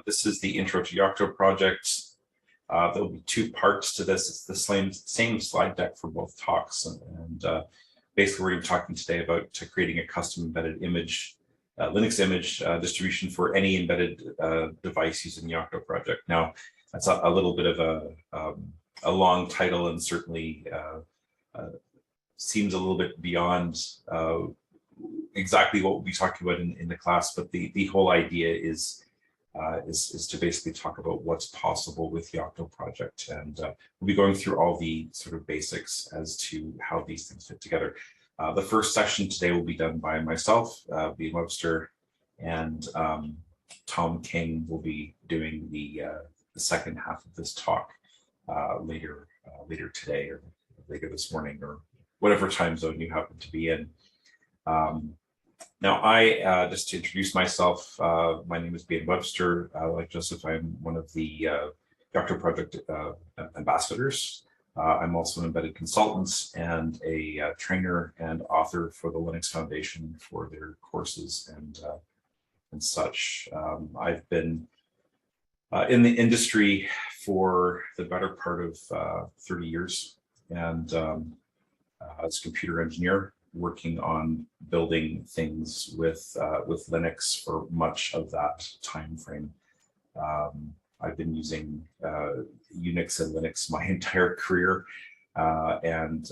This is the intro to Yocto Project. There'll be two parts to this. It's the same slide deck for both talks. And basically, we're going to be talking today about creating a custom embedded image, Linux image distribution for any embedded device using Yocto Project. Now, that's a little bit of a long title, and certainly seems a little bit beyond exactly what we'll be talking about in the class, but the whole idea is to basically talk about what's possible with Yocto Project, and we'll be going through all the sort of basics as to how these things fit together. The first session today will be done by myself, Behan Webster, and Tom King will be doing the second half of this talk later today, or later this morning, or whatever time zone you happen to be in. Now, just to introduce myself, my name is Behan Webster. Like Joseph, I'm one of the Yocto Project ambassadors. I'm also an embedded consultant and a trainer and author for the Linux Foundation for their courses and such. I've been in the industry for the better part of 30 years, and as a computer engineer, working on building things with Linux for much of that time frame. I've been using Unix and Linux my entire career, and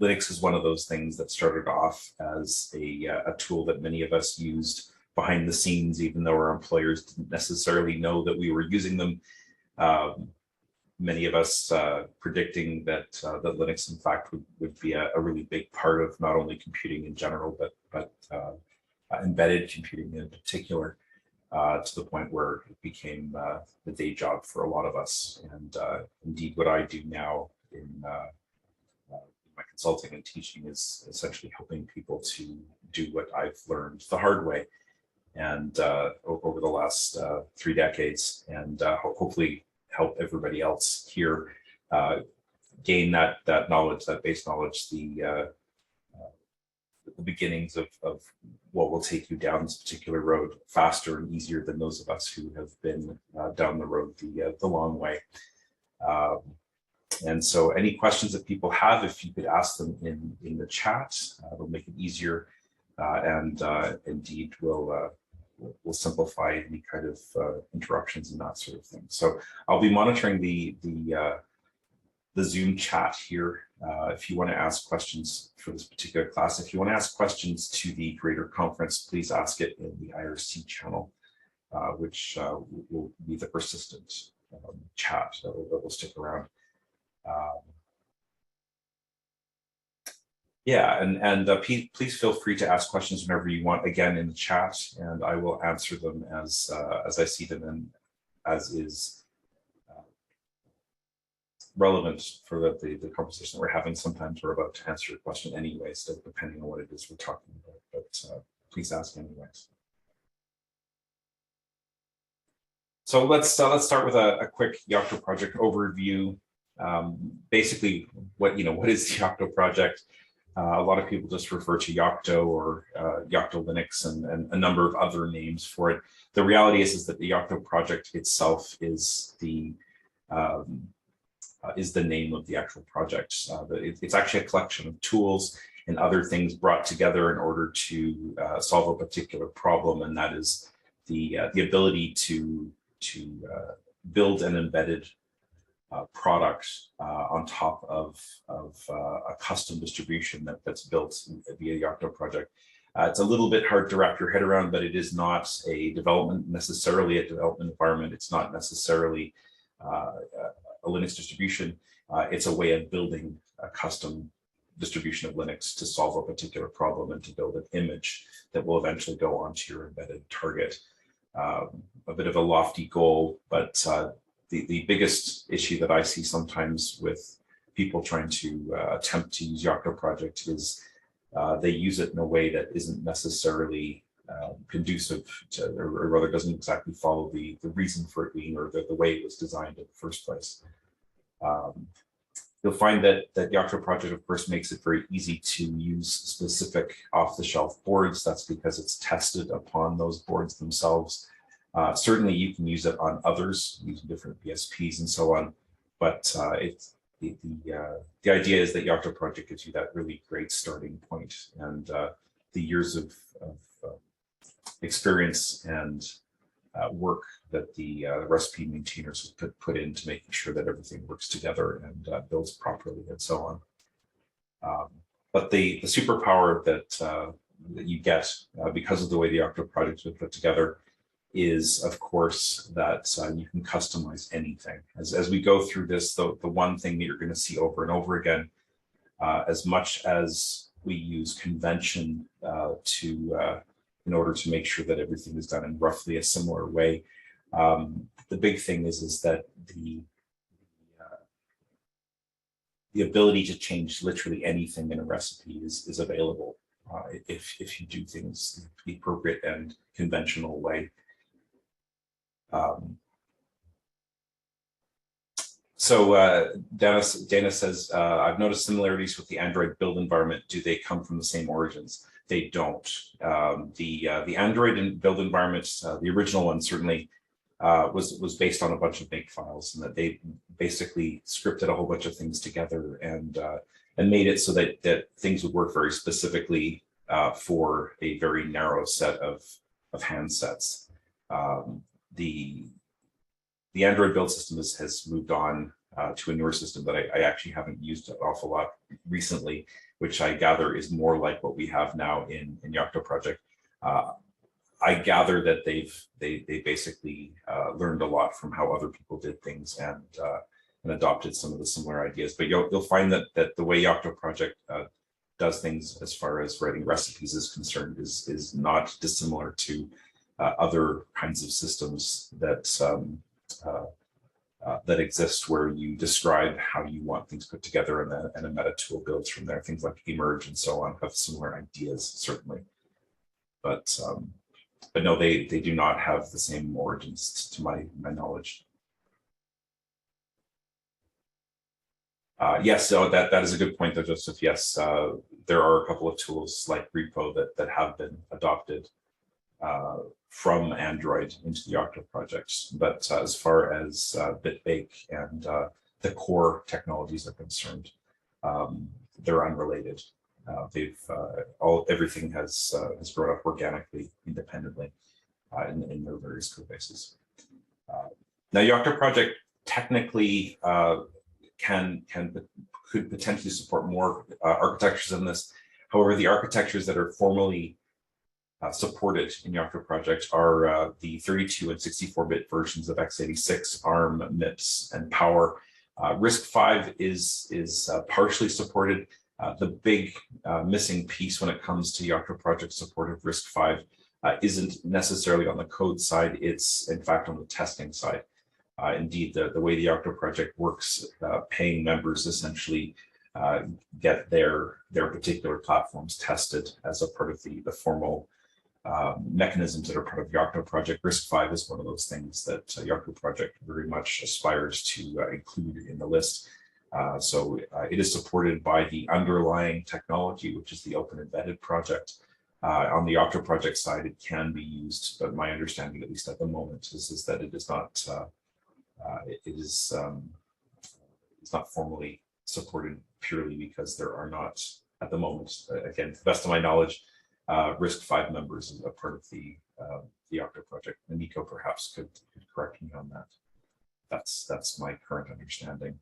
Linux is one of those things that started off as a tool that many of us used behind the scenes, even though our employers didn't necessarily know that we were using them. Many of us predicting that Linux, in fact, would be a really big part of not only computing in general, but embedded computing in particular, to the point where it became the day job for a lot of us. And indeed, what I do now in my consulting and teaching is essentially helping people to do what I've learned the hard way, and over the last 3 decades, and hopefully help everybody else here gain that knowledge, that base knowledge, the beginnings of what will take you down this particular road faster and easier than those of us who have been down the road the long way. And so any questions that people have, if you could ask them in the chat, it'll make it easier, and indeed will simplify any kind of interruptions and that sort of thing. So I'll be monitoring the Zoom chat here. If you want to ask questions for this particular class, if you want to ask questions to the greater conference, please ask it in the IRC channel, which will be the persistent chat that will stick around. Yeah, and please feel free to ask questions whenever you want, again, in the chat, and I will answer them as I see them and as is relevant for the conversation that we're having. Sometimes we're about to answer your question anyways, so depending on what it is we're talking about, but please ask anyways. So let's start with a quick Yocto Project overview. Basically, what is the Yocto Project? A lot of people just refer to Yocto or Yocto Linux and a number of other names for it. The reality is that the Yocto Project itself is the name of the actual project. It's actually a collection of tools and other things brought together in order to solve a particular problem, and that is the ability to build an embedded product on top of a custom distribution that's built via Yocto Project. It's a little bit hard to wrap your head around, but it is not necessarily a development environment. It's not necessarily a Linux distribution. It's a way of building a custom distribution of Linux to solve a particular problem and to build an image that will eventually go onto your embedded target. A bit of a lofty goal, but the biggest issue that I see sometimes with people trying to attempt to use Yocto Project is they use it in a way that isn't necessarily conducive to, or rather doesn't exactly follow the reason for it being, or the way it was designed in the first place. You'll find that Yocto Project, of course, makes it very easy to use specific off-the-shelf boards. That's because it's tested upon those boards themselves. Certainly, you can use it on others using different BSPs and so on, but the idea is that Yocto Project gives you that really great starting point, and the years of experience and work that the recipe maintainers put into making sure that everything works together and builds properly and so on. But the superpower that you get because of the way the Yocto project was put together is, of course, that you can customize anything. As we go through this, the one thing that you're going to see over and over again, as much as we use convention in order to make sure that everything is done in roughly a similar way, the big thing is that the ability to change literally anything in a recipe is available if you do things the appropriate and conventional way. Dana says, I've noticed similarities with the Android build environment. Do they come from the same origins? They don't. The Android build environment, the original one certainly was based on a bunch of make files, and that they basically scripted a whole bunch of things together and made it so that things would work very specifically for a very narrow set of handsets. The Android build system has moved on to a newer system that I actually haven't used an awful lot recently, which I gather is more like what we have now in Yocto Project. I gather that they basically learned a lot from how other people did things and adopted some of the similar ideas. But you'll find that the way Yocto Project does things as far as writing recipes is concerned is not dissimilar to other kinds of systems that exist, where you describe how you want things put together and a meta tool builds from there. Things like emerge and so on have similar ideas, certainly. But no, they do not have the same origins to my knowledge. Yes, so that is a good point though, Joseph. Yes, there are a couple of tools like Repo that have been adopted from Android into the Yocto project. But as far as Bitbake and the core technologies are concerned, they're unrelated. Everything has grown up organically, independently in their various code bases. Now, Yocto project technically could potentially support more architectures than this. However, the architectures that are formally supported in Yocto project are the 32 and 64-bit versions of x86, ARM, MIPS, and Power. RISC-V is partially supported. The big missing piece when it comes to Yocto project support of RISC-V isn't necessarily on the code side, it's in fact on the testing side. Indeed, the way the Yocto project works, paying members essentially get their particular platforms tested as a part of the formal mechanisms that are part of Yocto project. RISC-V is one of those things that Yocto project very much aspires to include in the list. So it is supported by the underlying technology, which is the Open Embedded project. On the Yocto project side, it can be used, but my understanding, at least at the moment, is that it is not. It's not formally supported purely because there are not at the moment. Again, to the best of my knowledge, RISC-V members is a part of the Yocto project. And Nico perhaps could correct me on that. That's my current understanding.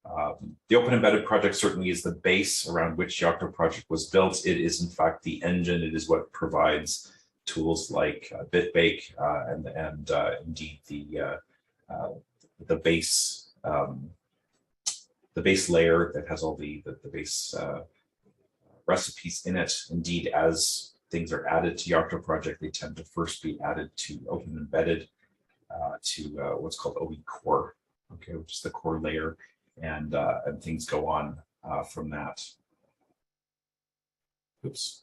The Open Embedded project certainly is the base around which Yocto project was built. It is in fact the engine. It is what provides tools like Bitbake and indeed the base layer that has all the base recipes in it. Indeed, as things are added to Yocto project, they tend to first be added to Open Embedded to what's called OE core, okay, which is the core layer. And things go on from that. Oops.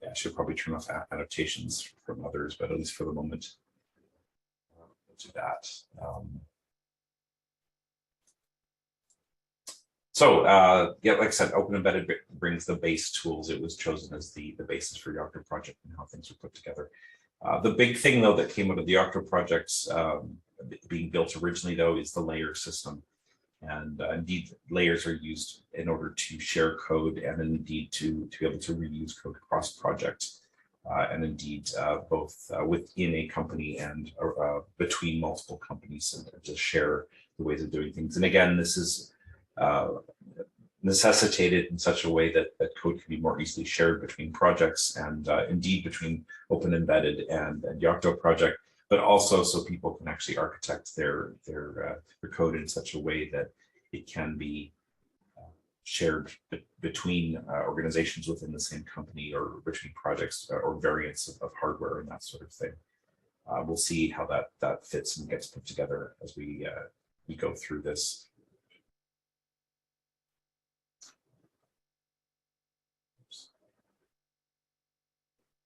Yeah, I should probably turn off annotations from others, but at least for the moment, we'll do that. Yeah, like I said, Open Embedded brings the base tools. It was chosen as the basis for Yocto Project and how things were put together. The big thing, though, that came out of the Yocto projects being built originally, though, is the layer system. And indeed, layers are used in order to share code and indeed to be able to reuse code across projects. And indeed, both within a company and between multiple companies, and to share the ways of doing things. And again, this is necessitated in such a way that code can be more easily shared between projects and indeed between Open Embedded and Yocto Project, but also so people can actually architect their code in such a way that it can be shared between organizations within the same company or between projects or variants of hardware and that sort of thing. We'll see how that fits and gets put together as we go through this.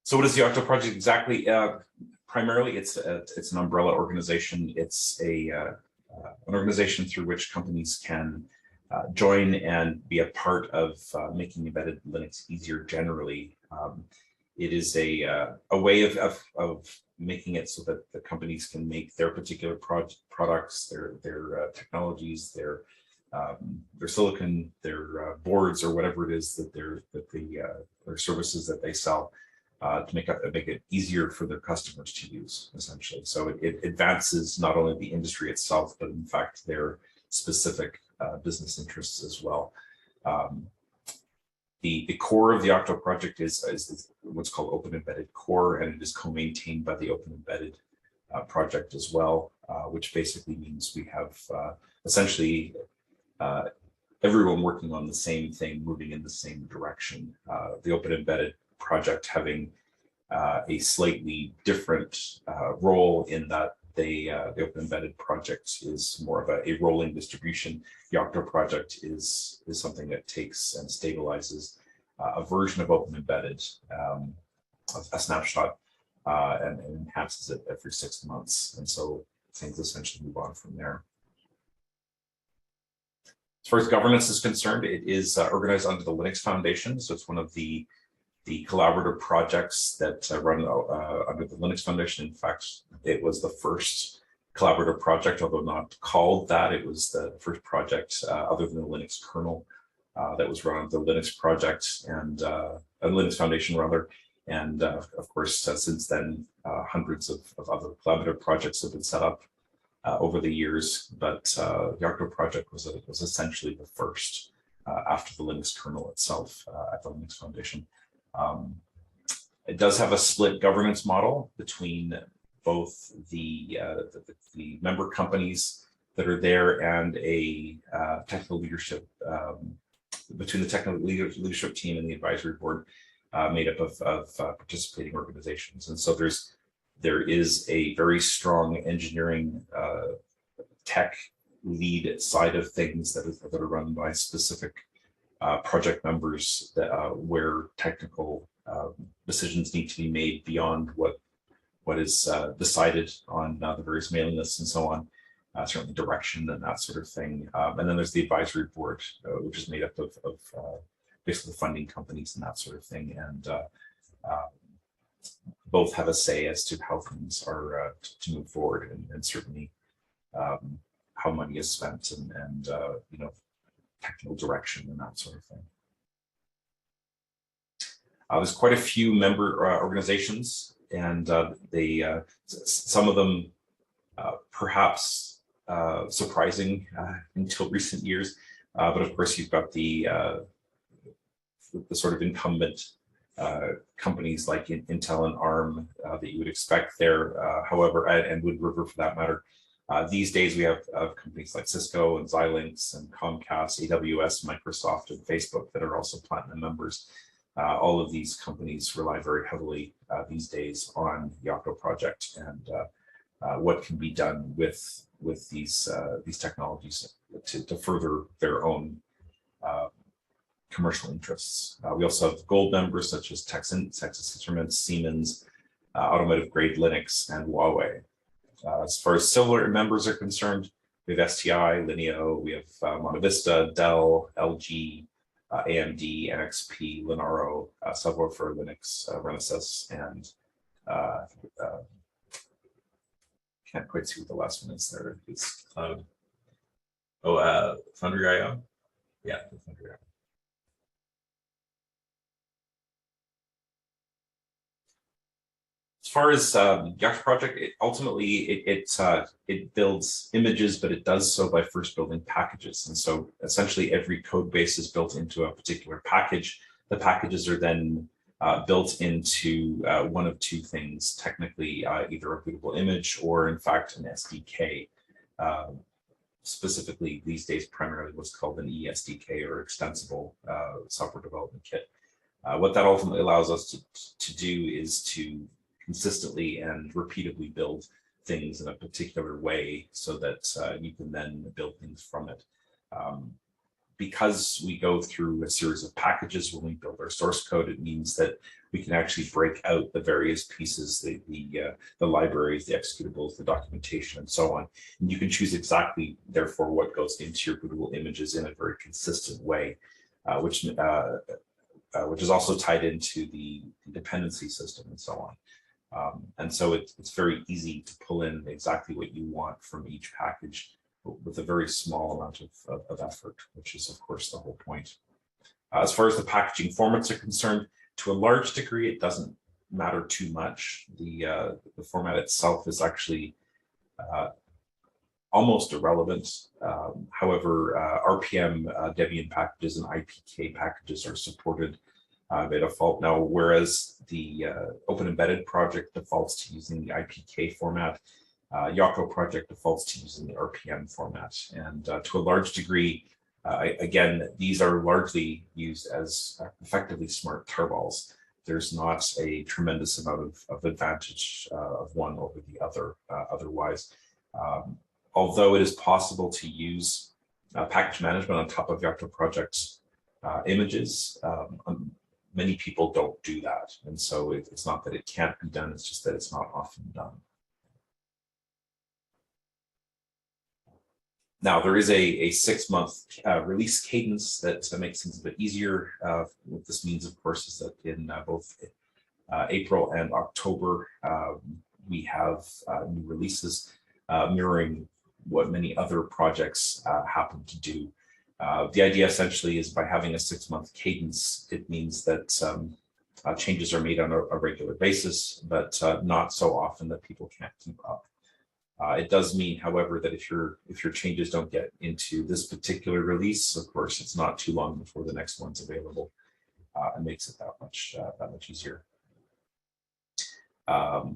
So what is the Yocto Project exactly? Primarily, it's an umbrella organization. It's an organization through which companies can join and be a part of making embedded Linux easier generally. It is a way of making it so that the companies can make their particular products, their technologies, their silicon, their boards, or whatever it is that their services that they sell, to make it easier for their customers to use, essentially. So it advances not only the industry itself, but in fact their specific business interests as well. The core of the Yocto project is what's called Open Embedded Core, and it is co-maintained by the Open Embedded project as well, which basically means we have essentially everyone working on the same thing, moving in the same direction. The Open Embedded project having a slightly different role in that the Open Embedded project is more of a rolling distribution. Yocto project is something that takes and stabilizes a version of Open Embedded, a snapshot, and enhances it every 6 months. And so things essentially move on from there. As far as governance is concerned, it is organized under the Linux Foundation. So it's one of the collaborative projects that run under the Linux Foundation. In fact, it was the first collaborative project, although not called that. It was the first project other than the Linux kernel that was run under the Linux project and Linux Foundation rather. And of course, since then, hundreds of other collaborative projects have been set up over the years. But the Yocto project was essentially the first after the Linux kernel itself at the Linux Foundation. It does have a split governance model between both the member companies that are there and a technical leadership, between the technical leadership team and the advisory board, made up of participating organizations. And so there is a very strong engineering tech lead side of things that are run by specific project members that, where technical decisions need to be made beyond what is decided on the various mailing lists and so on, certainly direction and that sort of thing. And then there's the advisory board, which is made up of basically funding companies and that sort of thing. And both have a say as to how things are to move forward, and certainly how money is spent and technical direction and that sort of thing. There's quite a few member organizations, and some of them perhaps surprising until recent years, but of course you've got the sort of incumbent companies like Intel and ARM that you would expect there. However, and Wood River for that matter. These days we have companies like Cisco and Xilinx and Comcast, AWS, Microsoft, and Facebook that are also platinum members. All of these companies rely very heavily these days on the Yocto project and what can be done with these technologies to further their own commercial interests. We also have gold members such as Texas Instruments, Siemens, Automotive Grade Linux, and Huawei. As far as silver members are concerned, We have STI, Lineo, we have Monte Vista, Dell, LG, AMD, NXP, Linaro, several for Linux, Renesas, and can't quite see what the last one is there. It's Cloud. Foundry.io. Yeah, Foundry.io. As far as Yocto Project, it builds images, but it does so by first building packages. And so essentially every code base is built into a particular package. The packages are then built into one of two things, technically either a bootable image or in fact an SDK. Specifically these days, primarily what's called an eSDK or extensible software development kit. What that ultimately allows us to do is to consistently and repeatedly build things in a particular way so that you can then build things from it. Because we go through a series of packages when we build our source code, it means that we can actually break out the various pieces, the libraries, the executables, the documentation, and so on. And you can choose exactly, therefore, what goes into your bootable images in a very consistent way, which is also tied into the dependency system and so on. And so it's very easy to pull in exactly what you want from each package with a very small amount of effort, which is, of course, the whole point. As far as the packaging formats are concerned, to a large degree, it doesn't matter too much. The format itself is actually almost irrelevant. However, RPM, Debian packages, and IPK packages are supported by default now, whereas the Open Embedded project defaults to using the IPK format. Yocto project defaults to using the RPM format. And to a large degree, again, these are largely used as effectively smart turballs. There's not a tremendous amount of advantage of one over the other otherwise. Although it is possible to use package management on top of Yocto project images, many people don't do that. And so it's not that it can't be done, it's just that it's not often done. Now, there is a 6-month release cadence that makes things a bit easier. What this means, of course, is that in both April and October, we have new releases mirroring what many other projects happen to do. The idea essentially is by having a 6-month cadence, it means that changes are made on a regular basis, but not so often that people can't keep up. It does mean, however, that if your changes don't get into this particular release, of course, it's not too long before the next one's available, and makes it that much easier. Now,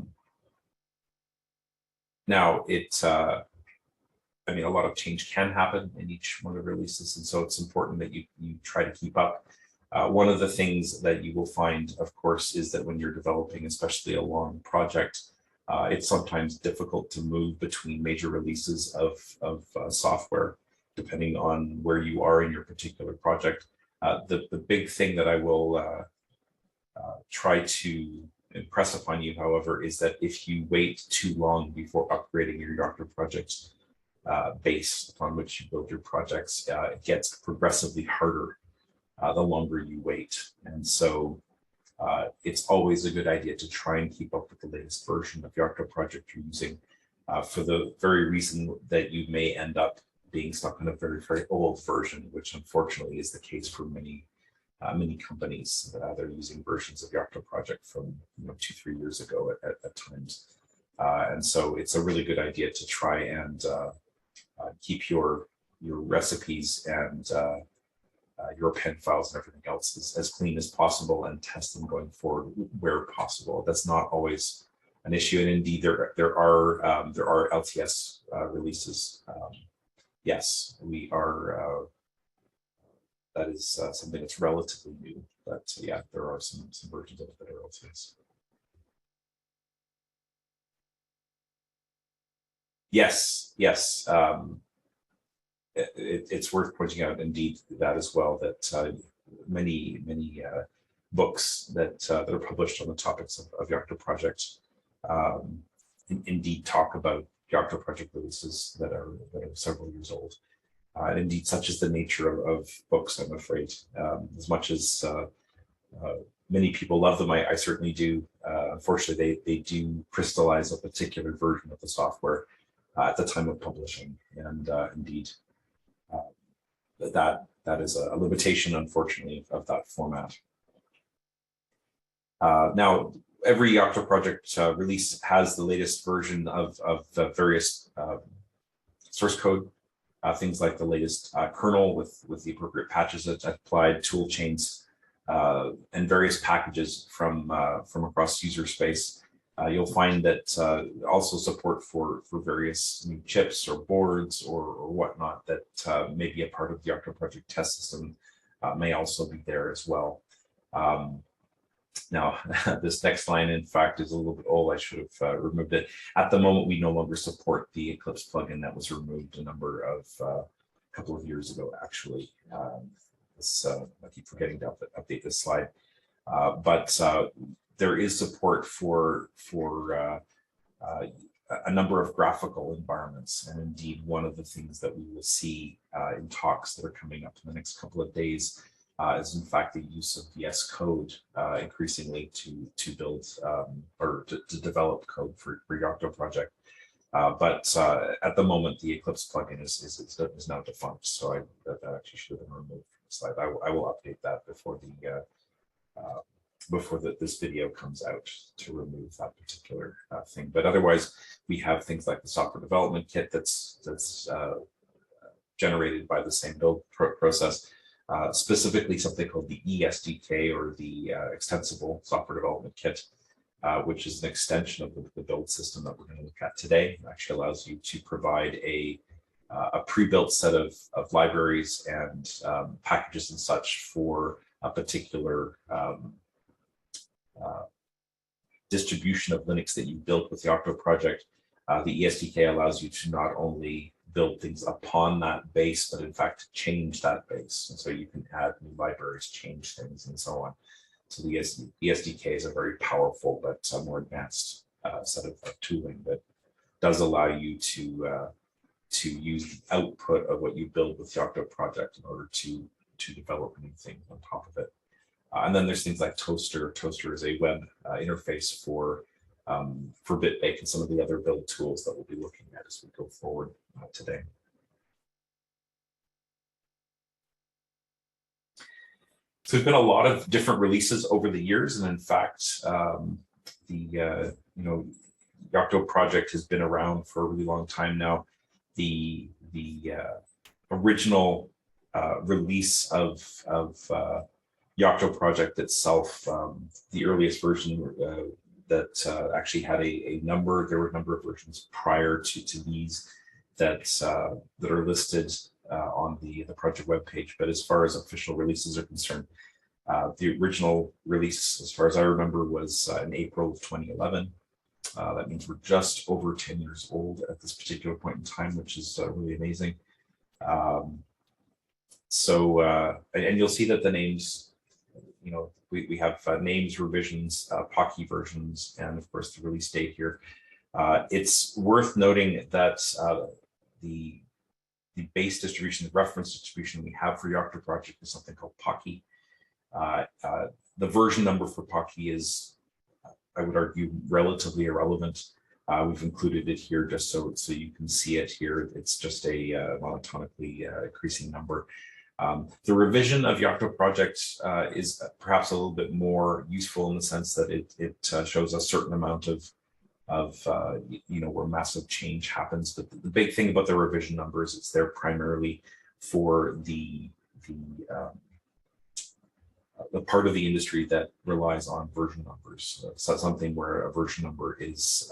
I mean, a lot of change can happen in each one of the releases, and so it's important that you try to keep up. One of the things that you will find, of course, is that when you're developing, especially a long project, it's sometimes difficult to move between major releases of software, depending on where you are in your particular project. The big thing that I will try to impress upon you, however, is that if you wait too long before upgrading your Yocto project base upon which you build your projects, it gets progressively harder the longer you wait. And so it's always a good idea to try and keep up with the latest version of Yocto project you're using, for the very reason that you may end up being stuck in a very, very old version, which unfortunately is the case for many companies. They're using versions of Yocto project from 2-3 years ago at times. And so it's a really good idea to try and keep your recipes and your pen files and everything else as clean as possible and test them going forward where possible. That's not always an issue, and indeed there are LTS releases. Yes, we are. That is something that's relatively new, but yeah, there are some versions of it that are LTS. Yes. It's worth pointing out, indeed, that as well, that many books that are published on the topics of Yocto project indeed talk about Yocto project releases that are several years old. And indeed, such is the nature of books, I'm afraid. As much as many people love them, I certainly do. Unfortunately, they do crystallize a particular version of the software at the time of publishing, and indeed, that is a limitation, unfortunately, of that format. Now, every Yocto project release has the latest version of the various source code, things like the latest kernel with the appropriate patches that applied, tool chains, and various packages from across user space. You'll find that also support for various new chips or boards or whatnot that may be a part of the Yocto project test system may also be there as well. Now, this next line, in fact, is a little bit old. I should have removed it. At the moment, we no longer support the Eclipse plugin that was removed a couple of years ago, actually. I keep forgetting to update this slide. But there is support for a number of graphical environments. And indeed, one of the things that we will see in talks that are coming up in the next couple of days is in fact the use of VS Code increasingly to build or to develop code for Yocto project. But at the moment, the Eclipse plugin is now defunct, so that actually should have been removed from the slide. I will update that before this video comes out to remove that particular thing. But otherwise, we have things like the software development kit that's generated by the same build process. Specifically something called the ESDK, or the Extensible Software Development Kit, which is an extension of the build system that we're going to look at today. It actually allows you to provide a pre-built set of libraries and packages and such for a particular distribution of Linux that you built with the Yocto project. The ESDK allows you to not only build things upon that base, but in fact change that base. And so you can add new libraries, change things, and so on. So the ESDK is a very powerful but more advanced set of tooling that does allow you to use the output of what you build with the Yocto project in order to develop new things on top of it. And then there's things like Toaster. Toaster is a web interface for Bitbake and some of the other build tools that we'll be looking at as we go forward today. So there's been a lot of different releases over the years, and in fact, the Yocto project has been around for a really long time now. The original release of Yocto project itself, the earliest version that actually had there were a number of versions prior to these that are listed on the project webpage. But as far as official releases are concerned, the original release, as far as I remember, was in April of 2011. That means we're just over 10 years old at this particular point in time, which is really amazing. And you'll see that the names, we have names, revisions, Pocky versions, and of course the release date here. It's worth noting that the base distribution, the reference distribution we have for Yocto project is something called Pocky. The version number for Pocky is, I would argue, relatively irrelevant. We've included it here just so you can see it here. It's just a monotonically increasing number. The revision of Yocto project is perhaps a little bit more useful in the sense that it shows a certain amount of where massive change happens. But the big thing about the revision numbers, it's there primarily for the part of the industry that relies on version numbers. So that's something where a version number is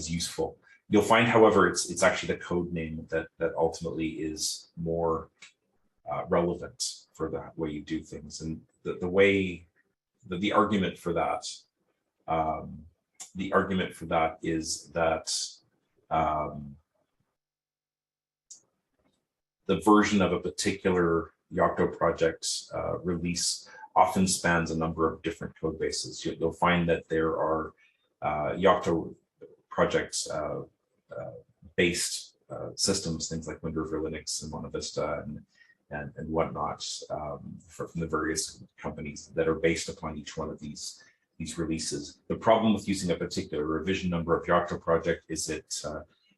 useful. You'll find, however, it's actually the code name that ultimately is more relevant for the way you do things, and the argument for that. The argument for that is that the version of a particular Yocto project release often spans a number of different code bases. You'll find that there are Yocto projects based systems, things like Wind River Linux and Monte Vista and whatnot, from the various companies that are based upon each one of these releases. The problem with using a particular revision number of Yocto Project is it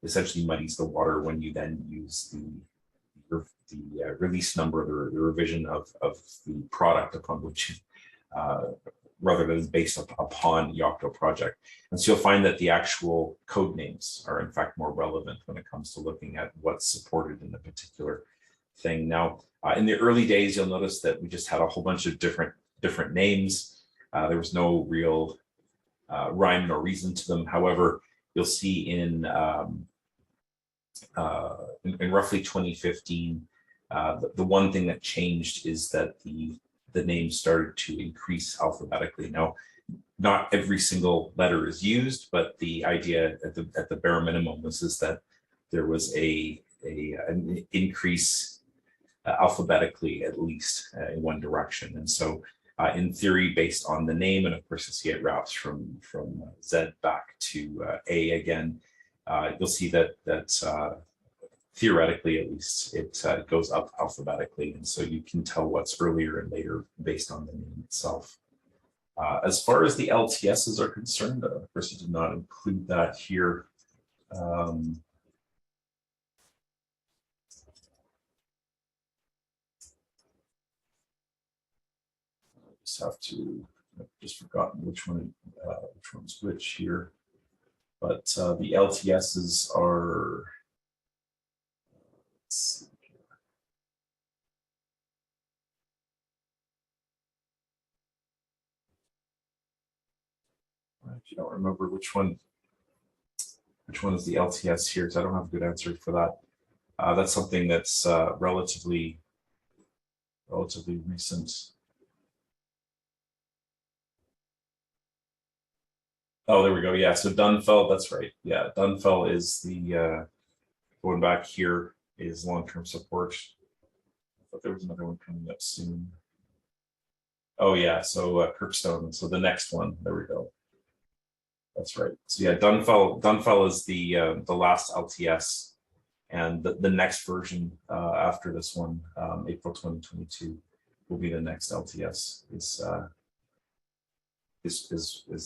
essentially muddies the water when you then use the release number, the revision of the product upon which, rather than based upon Yocto Project. And so you'll find that the actual code names are in fact more relevant when it comes to looking at what's supported in a particular thing. Now, in the early days, you'll notice that we just had a whole bunch of different names. There was no real rhyme nor reason to them. However, you'll see in roughly 2015, the one thing that changed is that the names started to increase alphabetically. Now, not every single letter is used, but the idea at the bare minimum is that there was an increase alphabetically, at least in one direction. And so in theory, based on the name, and of course, you see it routes from Z back to A again, you'll see that theoretically, at least, it goes up alphabetically. And so you can tell what's earlier and later based on the name itself. As far as the LTSs are concerned, of course, I did not include that here. Just have to, I've just forgotten which one's which here, but the LTSs are, let's see here. If you don't remember which one is the LTS here, because I don't have a good answer for that. That's something that's relatively recent. Oh, there we go. Yeah, so Dunfell, that's right. Yeah, Dunfell is the, going back here is long-term support. I thought there was another one coming up soon. Oh yeah, so Kirkstone, so the next one, there we go. That's right. So yeah, Dunfell is the last LTS, and the next version after this one, April 2022, will be the next LTS. Is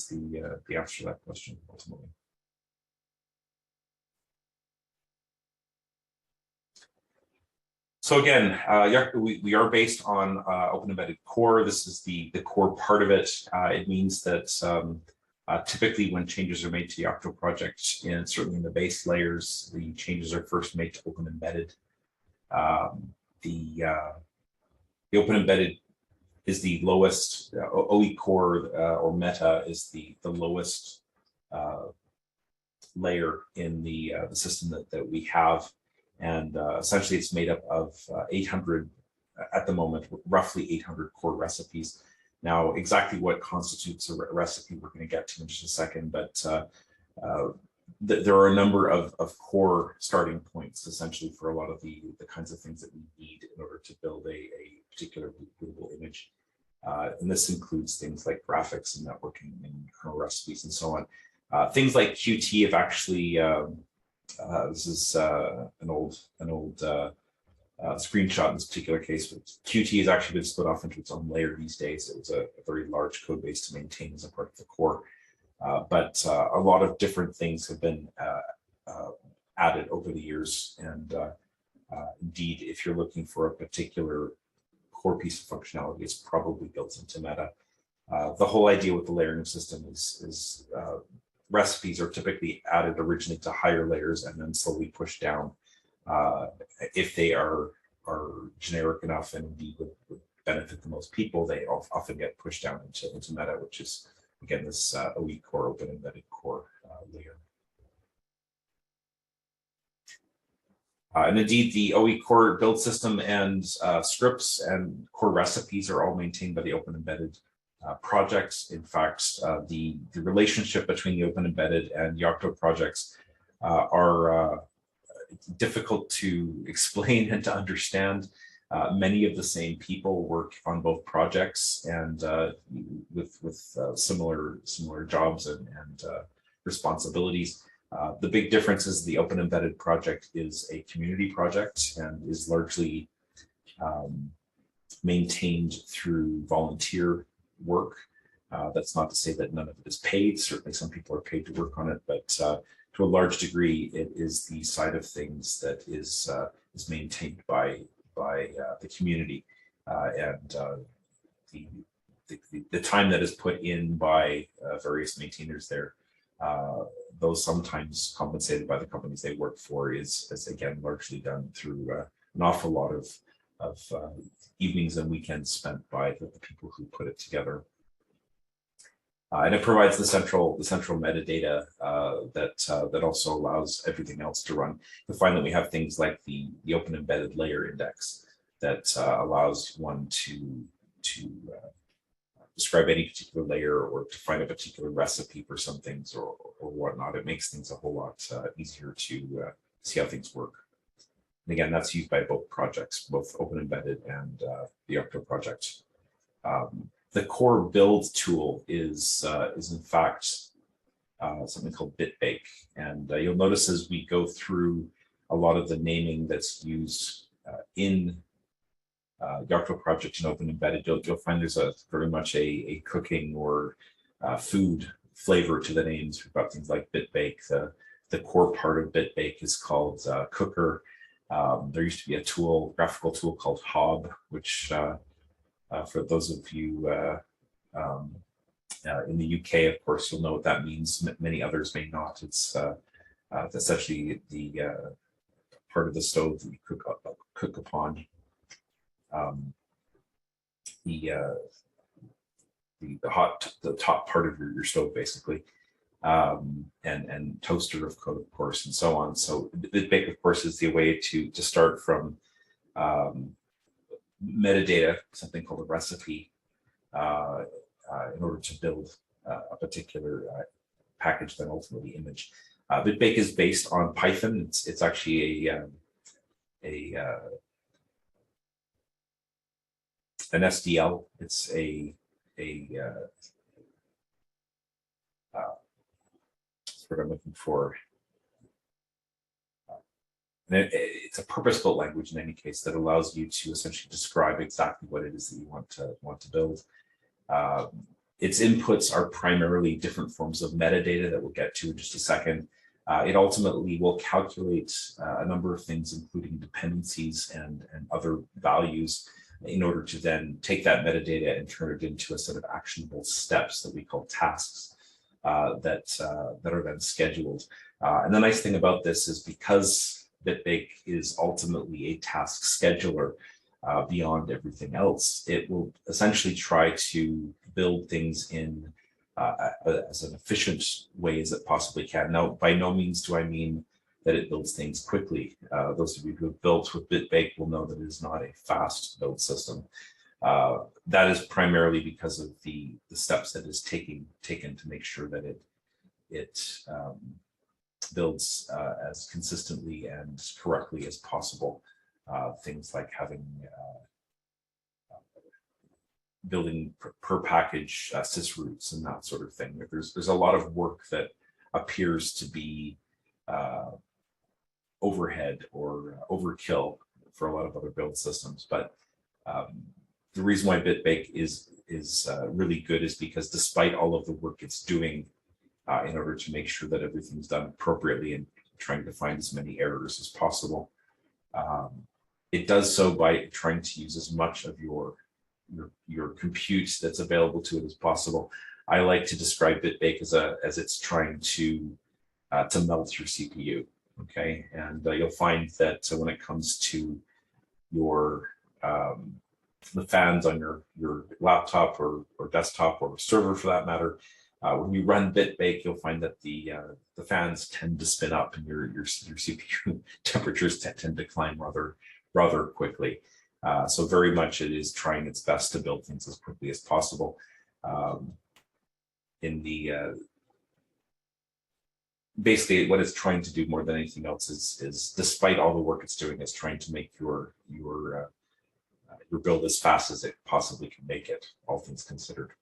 the answer to that question ultimately. So again, we are based on open embedded core. This is the core part of it. It means that typically when changes are made to the Yocto project, and certainly in the base layers, the changes are first made to open embedded. The open embedded is the lowest, OE core or meta is the lowest layer in the system that we have. And essentially it's made up of 800, at the moment, roughly 800 core recipes. Now, exactly what constitutes a recipe, we're going to get to in just a second, but there are a number of core starting points, essentially, for a lot of the kinds of things that we need in order to build a particular bootable image. And this includes things like graphics and networking and kernel recipes and so on. Things like Qt have actually, this is an old screenshot in this particular case, but Qt has actually been split off into its own layer these days. It was a very large code base to maintain as a part of the core. But a lot of different things have been added over the years. And indeed, if you're looking for a particular core piece of functionality, it's probably built into Meta. The whole idea with the layering system is recipes are typically added originally to higher layers and then slowly pushed down. If they are generic enough and indeed would benefit the most people, they often get pushed down into Meta, which is, again, this OE core, open embedded core layer. And indeed, the OE core build system and scripts and core recipes are all maintained by the open embedded projects. In fact, the relationship between the open embedded and Yocto projects are difficult to explain and to understand. Many of the same people work on both projects and with similar jobs and responsibilities. The big difference is the Open Embedded project is a community project and is largely maintained through volunteer work. That's not to say that none of it is paid. Certainly some people are paid to work on it, but to a large degree, it is the side of things that is maintained by the community, and the time that is put in by various maintainers there, though sometimes compensated by the companies they work for, is again largely done through an awful lot of evenings and weekends spent by the people who put it together. And it provides the central metadata that also allows everything else to run. You'll find that we have things like the Open Embedded Layer Index that allows one to describe any particular layer or to find a particular recipe for some things or whatnot. It makes things a whole lot easier to see how things work. And again, that's used by both projects, both Open Embedded and the Yocto project. The core build tool is in fact something called Bitbake, and you'll notice as we go through a lot of the naming that's used in Yocto project and Open Embedded, you'll find there's very much a cooking or food flavor to the names. We've got things like Bitbake. The core part of Bitbake is called Cooker. There used to be a graphical tool called Hob, which for those of you in the UK, of course, you'll know what that means. Many others may not. It's essentially the part of the stove that you cook upon. The top part of your stove, basically, and toaster, of course, and so on. So Bitbake, of course, is the way to start from metadata, something called a recipe, in order to build a particular package, then ultimately image. Bitbake is based on Python. It's actually an SDL. It's that's what I'm looking for. And it's a purpose-built language in any case that allows you to essentially describe exactly what it is that you want to build. Its inputs are primarily different forms of metadata that we'll get to in just a second. It ultimately will calculate a number of things, including dependencies and other values, in order to then take that metadata and turn it into a set of actionable steps that we call tasks that are then scheduled. And the nice thing about this is because Bitbake is ultimately a task scheduler beyond everything else, it will essentially try to build things in as an efficient way as it possibly can. Now, by no means do I mean that it builds things quickly. Those of you who have built with Bitbake will know that it is not a fast build system. That is primarily because of the steps that is taken to make sure that it builds as consistently and correctly as possible. Things like having building per package sysroots and that sort of thing. There's a lot of work that appears to be overhead or overkill for a lot of other build systems, but the reason why Bitbake is really good is because despite all of the work it's doing in order to make sure that everything's done appropriately and trying to find as many errors as possible, it does so by trying to use as much of your compute that's available to it as possible. I like to describe Bitbake as it's trying to melt your CPU. Okay, and you'll find that when it comes to your the fans on your laptop or desktop or server for that matter, when you run Bitbake, you'll find that the fans tend to spin up and your CPU temperatures tend to climb rather quickly. So very much it is trying its best to build things as quickly as possible. Basically, what it's trying to do more than anything else is despite all the work it's doing, is trying to make your build as fast as it possibly can make it, all things considered.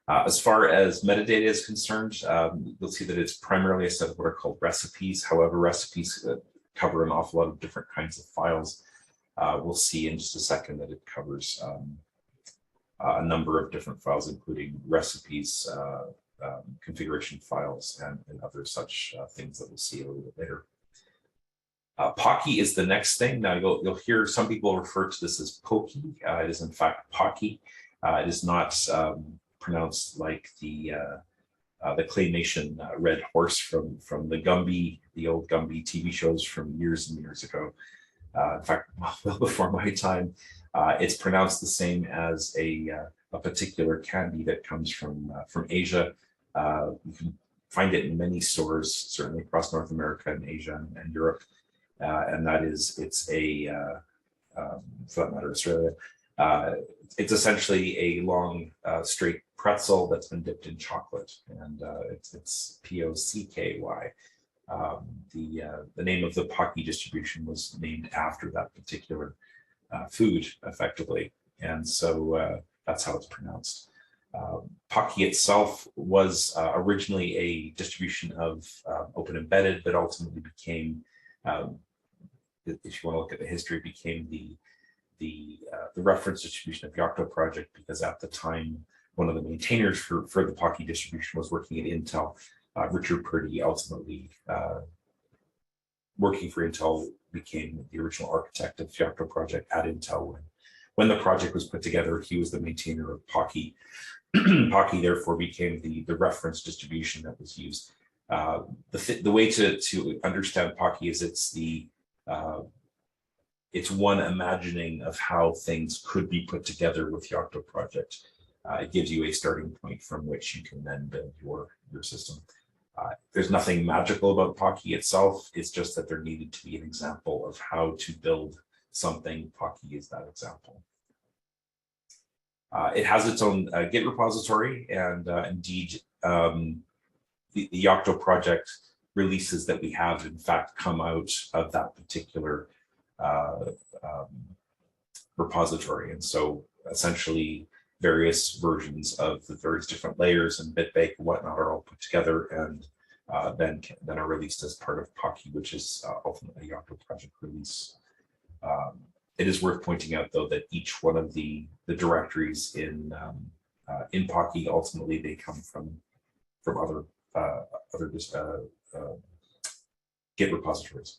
As far as metadata is concerned, you'll see that it's primarily a set of what are called recipes. However, recipes cover an awful lot of different kinds of files. We'll see in just a second that it covers a number of different files, including recipes, configuration files, and other such things that we'll see a little bit later. Pocky is the next thing. Now you'll hear some people refer to this as Pocky. It is in fact Pocky. It is not pronounced like the claymation red horse from the Gumby, the old Gumby TV shows from years and years ago. In fact, well before my time. It's pronounced the same as a particular candy that comes from Asia. You can find it in many stores, certainly across North America and Asia and Europe. And that is, it's for that matter, Australia. It's essentially a long, straight pretzel that's been dipped in chocolate, and it's P-O-C-K-Y. The name of the Pocky distribution was named after that particular food, effectively, and so that's how it's pronounced. Pocky itself was originally a distribution of Open Embedded, but ultimately became, if you want to look at the history, became the reference distribution of Yocto Project, because at the time, one of the maintainers for the Pocky distribution was working at Intel. Richard Purdy, ultimately working for Intel, became the original architect of Yocto Project at Intel. When the project was put together, he was the maintainer of Pocky. Pocky therefore became the reference distribution that was used. The way to understand Pocky is it's one imagining of how things could be put together with Yocto Project. It gives you a starting point from which you can then build your system. There's nothing magical about Pocky itself. It's just that there needed to be an example of how to build something. Pocky is that example. It has its own Git repository, and indeed, the Yocto Project releases that we have, in fact, come out of that particular repository. And so essentially, various versions of the various different layers and Bitbake and whatnot are all put together, and then are released as part of Pocky, which is ultimately a Yocto Project release. It is worth pointing out, though, that each one of the directories in Pocky, ultimately they come from other Git repositories.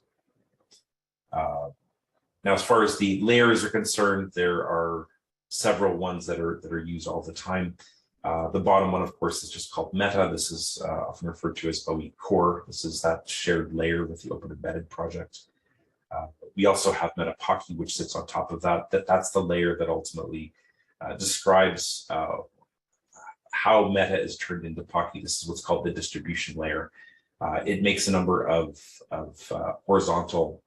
Now, as far as the layers are concerned, there are several ones that are used all the time. The bottom one, of course, is just called Meta. This is often referred to as OE Core. This is that shared layer with the Open Embedded project. We also have Meta Pocky, which sits on top of that. That's the layer that ultimately describes how Meta is turned into Pocky. This is what's called the distribution layer. It makes a number of horizontal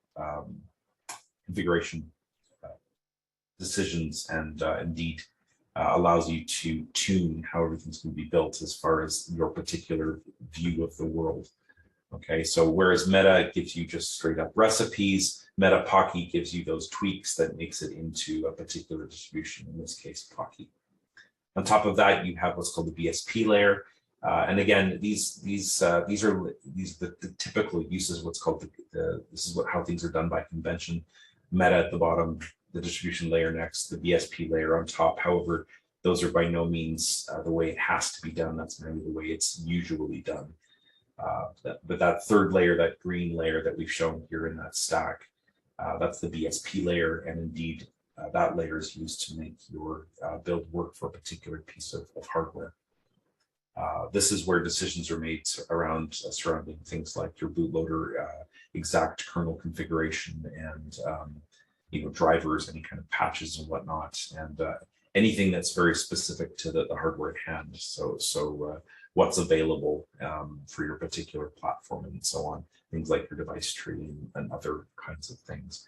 configuration decisions, and indeed allows you to tune how everything's going to be built as far as your particular view of the world. Okay, so whereas Meta gives you just straight up recipes, Meta Pocky gives you those tweaks that makes it into a particular distribution, in this case, Pocky. On top of that, you have what's called the BSP layer. And again, these are the typical uses, what's called this is how things are done by convention. Meta at the bottom, the distribution layer next, the BSP layer on top. However, those are by no means the way it has to be done. That's merely the way it's usually done. But that third layer, that green layer that we've shown here in that stack, that's the BSP layer. And indeed, that layer is used to make your build work for a particular piece of hardware. This is where decisions are made around surrounding things like your bootloader, exact kernel configuration, and drivers, any kind of patches and whatnot, and anything that's very specific to the hardware at hand. So what's available for your particular platform and so on, things like your device tree and other kinds of things.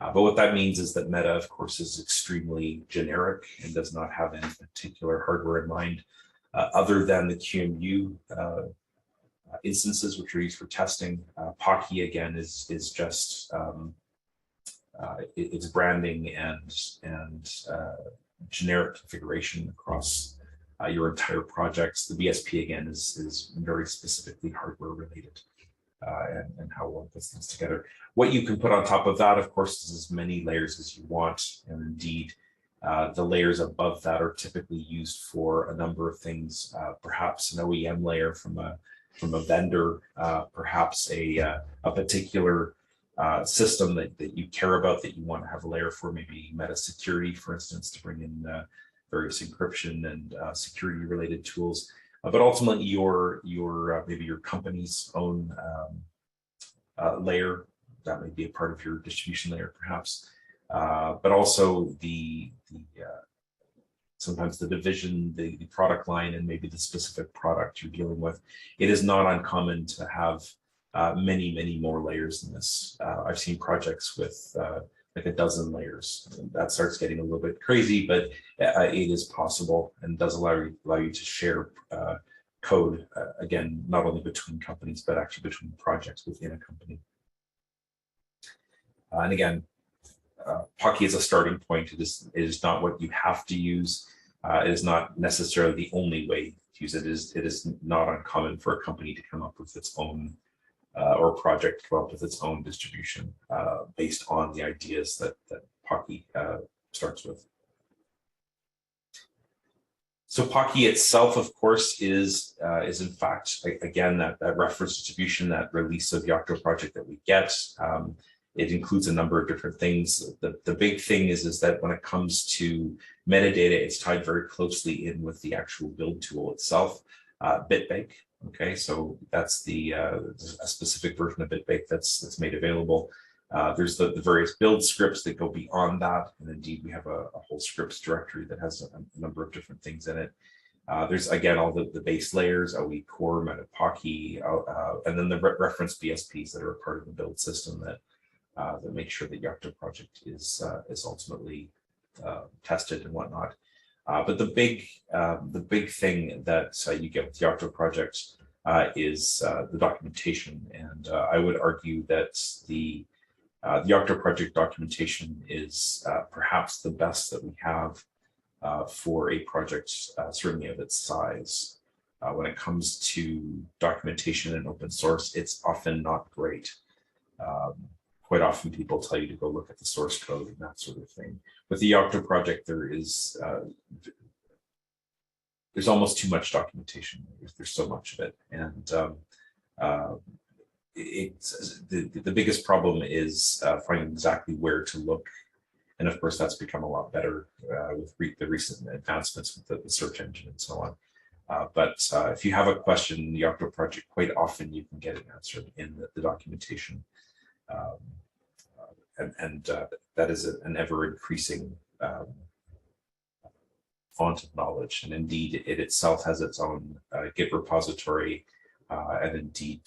But what that means is that Meta, of course, is extremely generic and does not have any particular hardware in mind, other than the QEMU instances, which are used for testing. Pocky, again, is just it's branding and generic configuration across your entire projects. The BSP again is very specifically hardware related, and how one puts things together. What you can put on top of that, of course, is as many layers as you want, and indeed, the layers above that are typically used for a number of things. Perhaps an OEM layer from a vendor, perhaps a particular system that you care about, that you want to have a layer for, maybe meta security, for instance, to bring in various encryption and security related tools. But ultimately, your maybe your company's own layer that may be a part of your distribution layer, perhaps. But also sometimes the division, the product line, and maybe the specific product you're dealing with. It is not uncommon to have many more layers than this. I've seen projects with like a dozen layers. That starts getting a little bit crazy, but it is possible and does allow you to share code, again, not only between companies, but actually between projects within a company. And again, Pocky is a starting point. It is not what you have to use. It is not necessarily the only way to use it. It is not uncommon for a company to come up with its own or a project to come up with its own distribution based on the ideas that Pocky starts with. So Pocky itself, of course, is in fact, again, that reference distribution, that release of Yocto Project that we get. It includes a number of different things. The big thing is that when it comes to metadata, it's tied very closely in with the actual build tool itself, Bitbake. Okay, so that's a specific version of Bitbake that's made available. There's the various build scripts that go beyond that, and indeed we have a whole scripts directory that has a number of different things in it. There's again all the base layers, OE core, Meta Pocky, and then the reference BSPs that are a part of the build system that make sure that Yocto Project is ultimately tested and whatnot. But the big thing that you get with Yocto Project is the documentation, and I would argue that the Yocto Project documentation is perhaps the best that we have for a project certainly of its size. When it comes to documentation and open source, it's often not great. Quite often people tell you to go look at the source code and that sort of thing. With the Yocto Project, there's almost too much documentation. There's so much of it, and the biggest problem is finding exactly where to look. And of course, that's become a lot better with the recent advancements with the search engine and so on. But if you have a question in the Yocto Project, quite often you can get it answered in the documentation. And that is an ever-increasing font of knowledge. And indeed, it itself has its own Git repository. And indeed,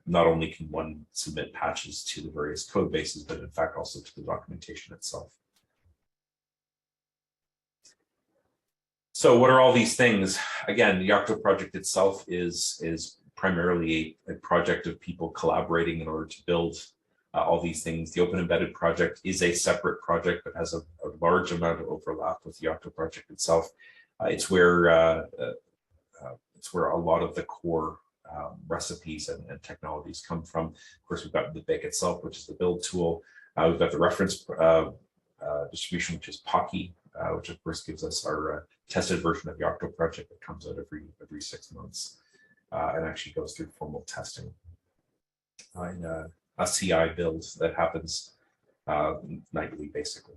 not only can one submit patches to the various code bases, but in fact also to the documentation itself. So what are all these things? Again, the Yocto Project itself is primarily a project of people collaborating in order to build all these things. The Open Embedded project is a separate project, but has a large amount of overlap with the Yocto Project itself. It's where a lot of the core recipes and technologies come from. Of course, we've got Bitbake itself, which is the build tool. We've got the reference distribution, which is Pocky, which of course gives us our tested version of Yocto Project that comes out every 6 months and actually goes through formal testing. A CI build that happens nightly, basically.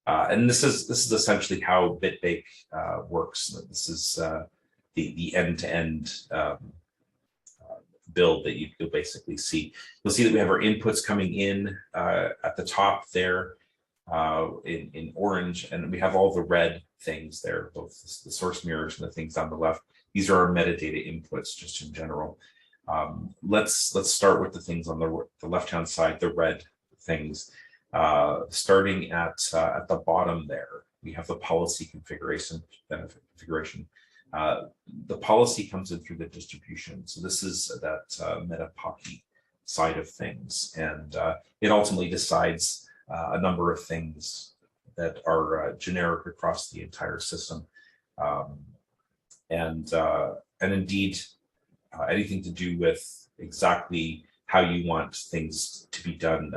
And this is essentially how Bitbake works. This is the end-to-end build that you'll basically see. You'll see that we have our inputs coming in at the top there in orange, and we have all the red things there, both the source mirrors and the things on the left. These are our metadata inputs just in general. Let's start with the things on the left-hand side, the red things. Starting at the bottom there, we have the policy configuration. The policy comes in through the distribution. So this is that Meta Pocky side of things, and it ultimately decides a number of things that are generic across the entire system. And indeed, anything to do with exactly how you want things to be done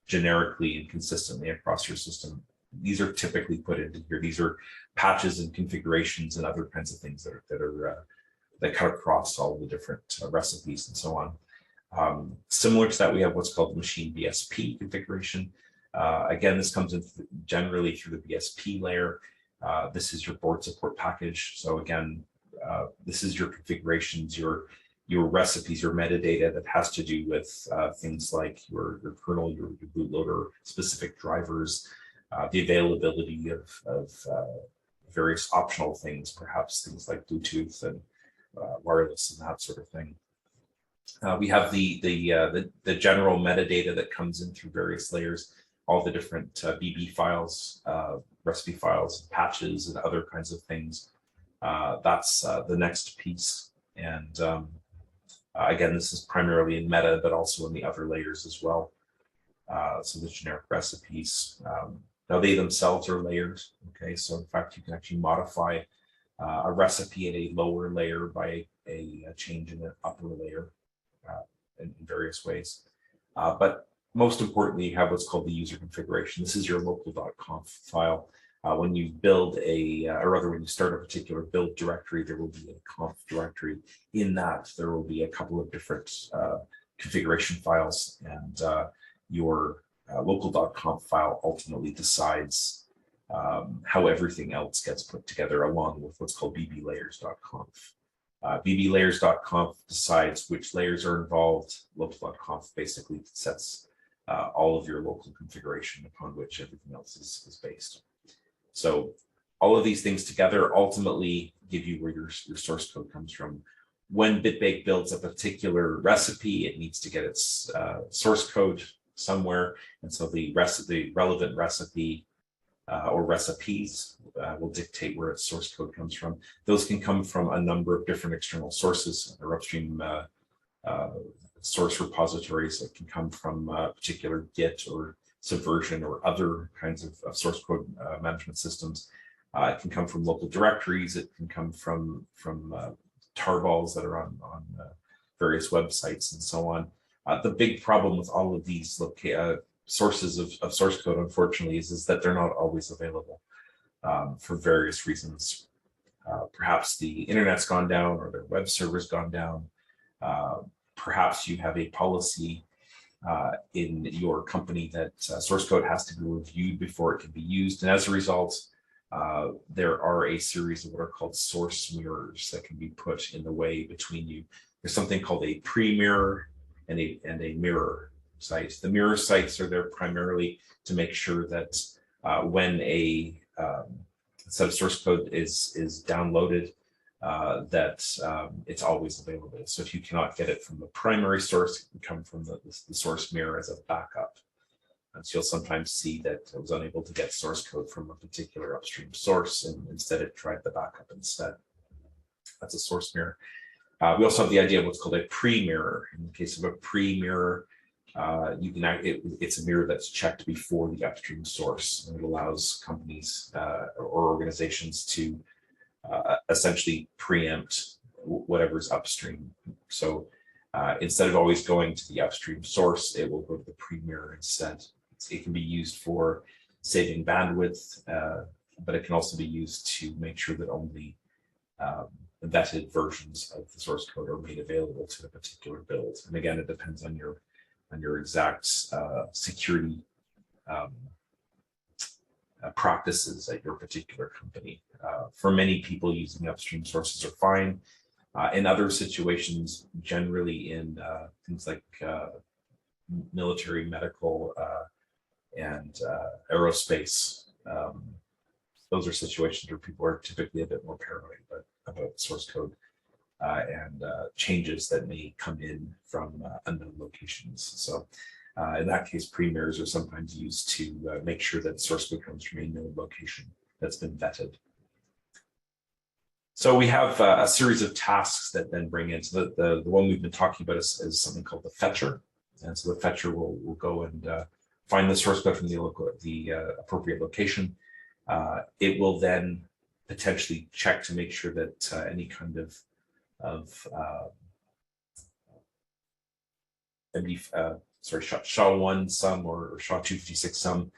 generically and consistently across your system. These are typically put into here. These are patches and configurations and other kinds of things that cut across all the different recipes and so on. Similar to that, we have what's called the machine BSP configuration. Again, this comes in generally through the BSP layer. This is your board support package. So again, this is your configurations, your recipes, your metadata that has to do with things like your kernel, your bootloader, specific drivers, the availability of various optional things, perhaps things like Bluetooth and wireless and that sort of thing. We have the general metadata that comes in through various layers, all the different BB files, recipe files, patches, and other kinds of things. That's the next piece. And again, this is primarily in meta, but also in the other layers as well. So the generic recipes. Now they themselves are layers. Okay, so in fact, you can actually modify a recipe in a lower layer by a change in an upper layer in various ways. But most importantly, you have what's called the user configuration. This is your local.conf file. When you build or rather when you start a particular build directory, there will be a conf directory. In that, there will be a couple of different configuration files, and your local.conf file ultimately decides how everything else gets put together along with what's called bblayers.conf. bblayers.conf decides which layers are involved. Local.conf basically sets all of your local configuration upon which everything else is based. So all of these things together ultimately give you where your source code comes from. When Bitbake builds a particular recipe, it needs to get its source code somewhere. And so the relevant recipe or recipes will dictate where its source code comes from. Those can come from a number of different external sources or upstream source repositories. That can come from a particular Git or Subversion or other kinds of source code management systems. It can come from local directories. It can come from tarballs that are on various websites and so on. The big problem with all of these sources of source code, unfortunately, is that they're not always available for various reasons. Perhaps the internet's gone down or their web server's gone down. Perhaps you have a policy in your company that source code has to be reviewed before it can be used. And as a result, there are a series of what are called source mirrors that can be put in the way between you. There's something called a pre-mirror and a mirror site. The mirror sites are there primarily to make sure that when a set of source code is downloaded, that it's always available. So if you cannot get it from the primary source, it can come from the source mirror as a backup. And so you'll sometimes see that it was unable to get source code from a particular upstream source, and instead it tried the backup instead. That's a source mirror. We also have the idea of what's called a pre-mirror. In the case of a pre-mirror, it's a mirror that's checked before the upstream source, and it allows companies or organizations to essentially preempt whatever's upstream. So instead of always going to the upstream source, it will go to the pre-mirror instead. It can be used for saving bandwidth, but it can also be used to make sure that only vetted versions of the source code are made available to a particular build. And again, it depends on your exact security practices at your particular company. For many people, using upstream sources are fine. In other situations, generally in things like military, medical, and aerospace, those are situations where people are typically a bit more paranoid about source code and changes that may come in from unknown locations. So in that case, pre-mirrors are sometimes used to make sure that source code comes from a known location that's been vetted. So we have a series of tasks that then bring in. So the one we've been talking about is something called the fetcher. And so the fetcher will go and find the source code from the appropriate location. It will then potentially check to make sure that any kind of SHA-1 sum or SHA-256 sum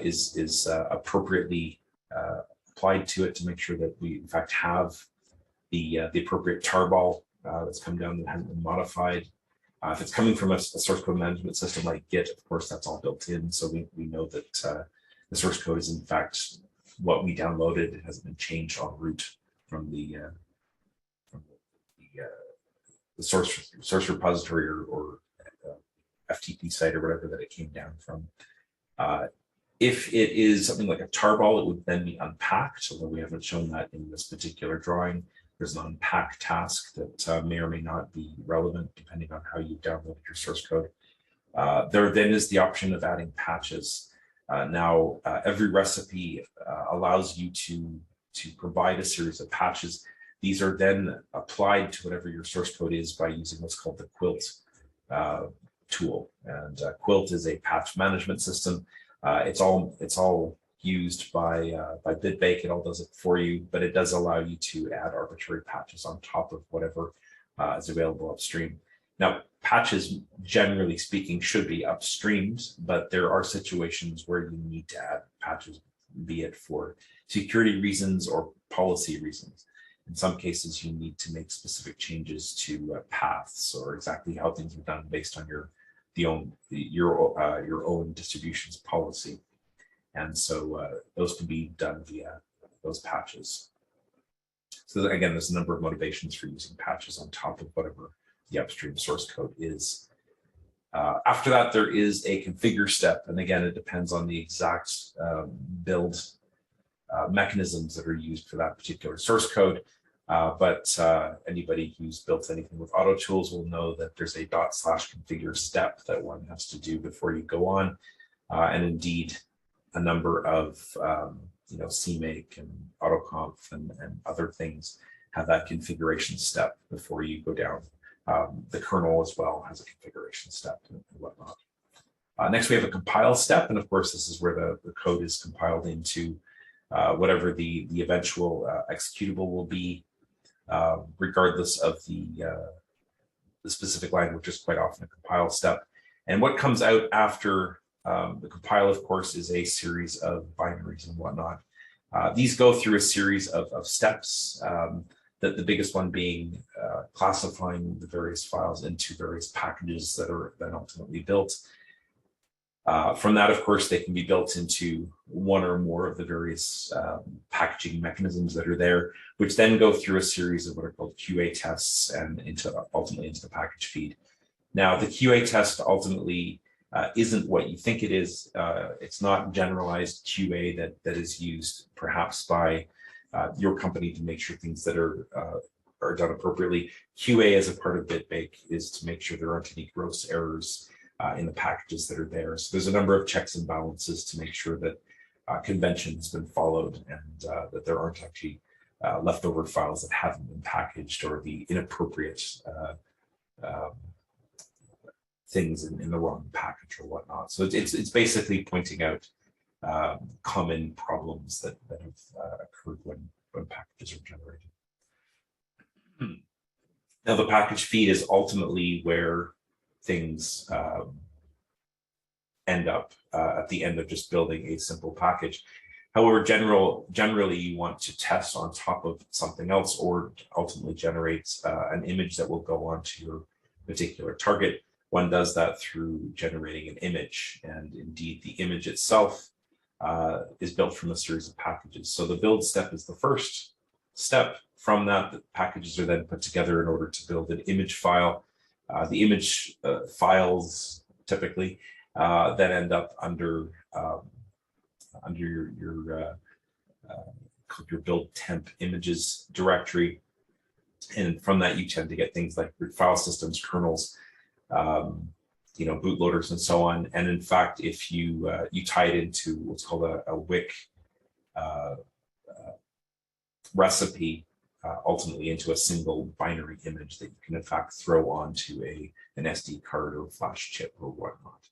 is appropriately applied to it to make sure that we in fact have the appropriate tarball that's come down and hasn't been modified. If it's coming from a source code management system like Git, of course, that's all built in. So we know that the source code is in fact what we downloaded. It hasn't been changed en route from the source repository or FTP site or whatever that it came down from. If it is something like a tarball, it would then be unpacked, although we haven't shown that in this particular drawing. There's an unpack task that may or may not be relevant depending on how you downloaded your source code. There then is the option of adding patches. Now, every recipe allows you to provide a series of patches. These are then applied to whatever your source code is by using what's called the Quilt tool. And Quilt is a patch management system. It's all used by Bitbake. It all does it for you, but it does allow you to add arbitrary patches on top of whatever is available upstream. Now, patches, generally speaking, should be upstreamed, but there are situations where you need to add patches, be it for security reasons or policy reasons. In some cases, you need to make specific changes to paths or exactly how things are done based on your own distribution's policy. And so those can be done via those patches. So again, there's a number of motivations for using patches on top of whatever the upstream source code is. After that, there is a configure step. And again, it depends on the exact build mechanisms that are used for that particular source code. But anybody who's built anything with auto tools will know that there's a /configure step that one has to do before you go on. And indeed, a number of CMake and AutoConf and other things have that configuration step before you go down. The kernel as well has a configuration step and whatnot. Next, we have a compile step. And of course, this is where the code is compiled into whatever the eventual executable will be, regardless of the specific language is quite often a compile step. And what comes out after the compile, of course, is a series of binaries and whatnot. These go through a series of steps, the biggest one being classifying the various files into various packages that are then ultimately built. From that, of course, they can be built into one or more of the various packaging mechanisms that are there, which then go through a series of what are called QA tests and ultimately into the package feed. Now, the QA test ultimately isn't what you think it is. It's not generalized QA that is used perhaps by your company to make sure things that are done appropriately. QA as a part of Bitbake is to make sure there aren't any gross errors in the packages that are there. So there's a number of checks and balances to make sure that convention has been followed and that there aren't actually leftover files that haven't been packaged or the inappropriate things in the wrong package or whatnot. So it's basically pointing out common problems that have occurred when packages are generated. Now, the package feed is ultimately where things end up at the end of just building a simple package. However, generally you want to test on top of something else or ultimately generate an image that will go onto your particular target. One does that through generating an image, and indeed the image itself is built from a series of packages. So the build step is the first step. From that, the packages are then put together in order to build an image file. The image files typically then end up under your build temp images directory, and from that you tend to get things like root file systems, kernels, bootloaders, and so on. And in fact, if you tie it into what's called a WIC recipe, ultimately into a single binary image that you can in fact throw onto an SD card or flash chip or whatnot.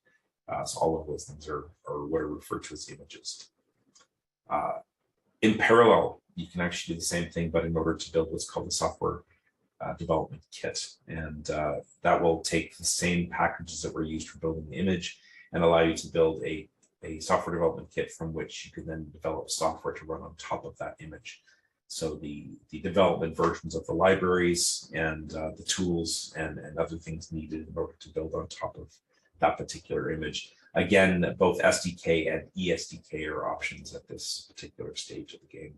So all of those things are what are referred to as images. In parallel, you can actually do the same thing, but in order to build what's called a software development kit. And that will take the same packages that were used for building the image and allow you to build a software development kit from which you can then develop software to run on top of that image. So the development versions of the libraries and the tools and other things needed in order to build on top of that particular image. Again, both SDK and ESDK are options at this particular stage of the game.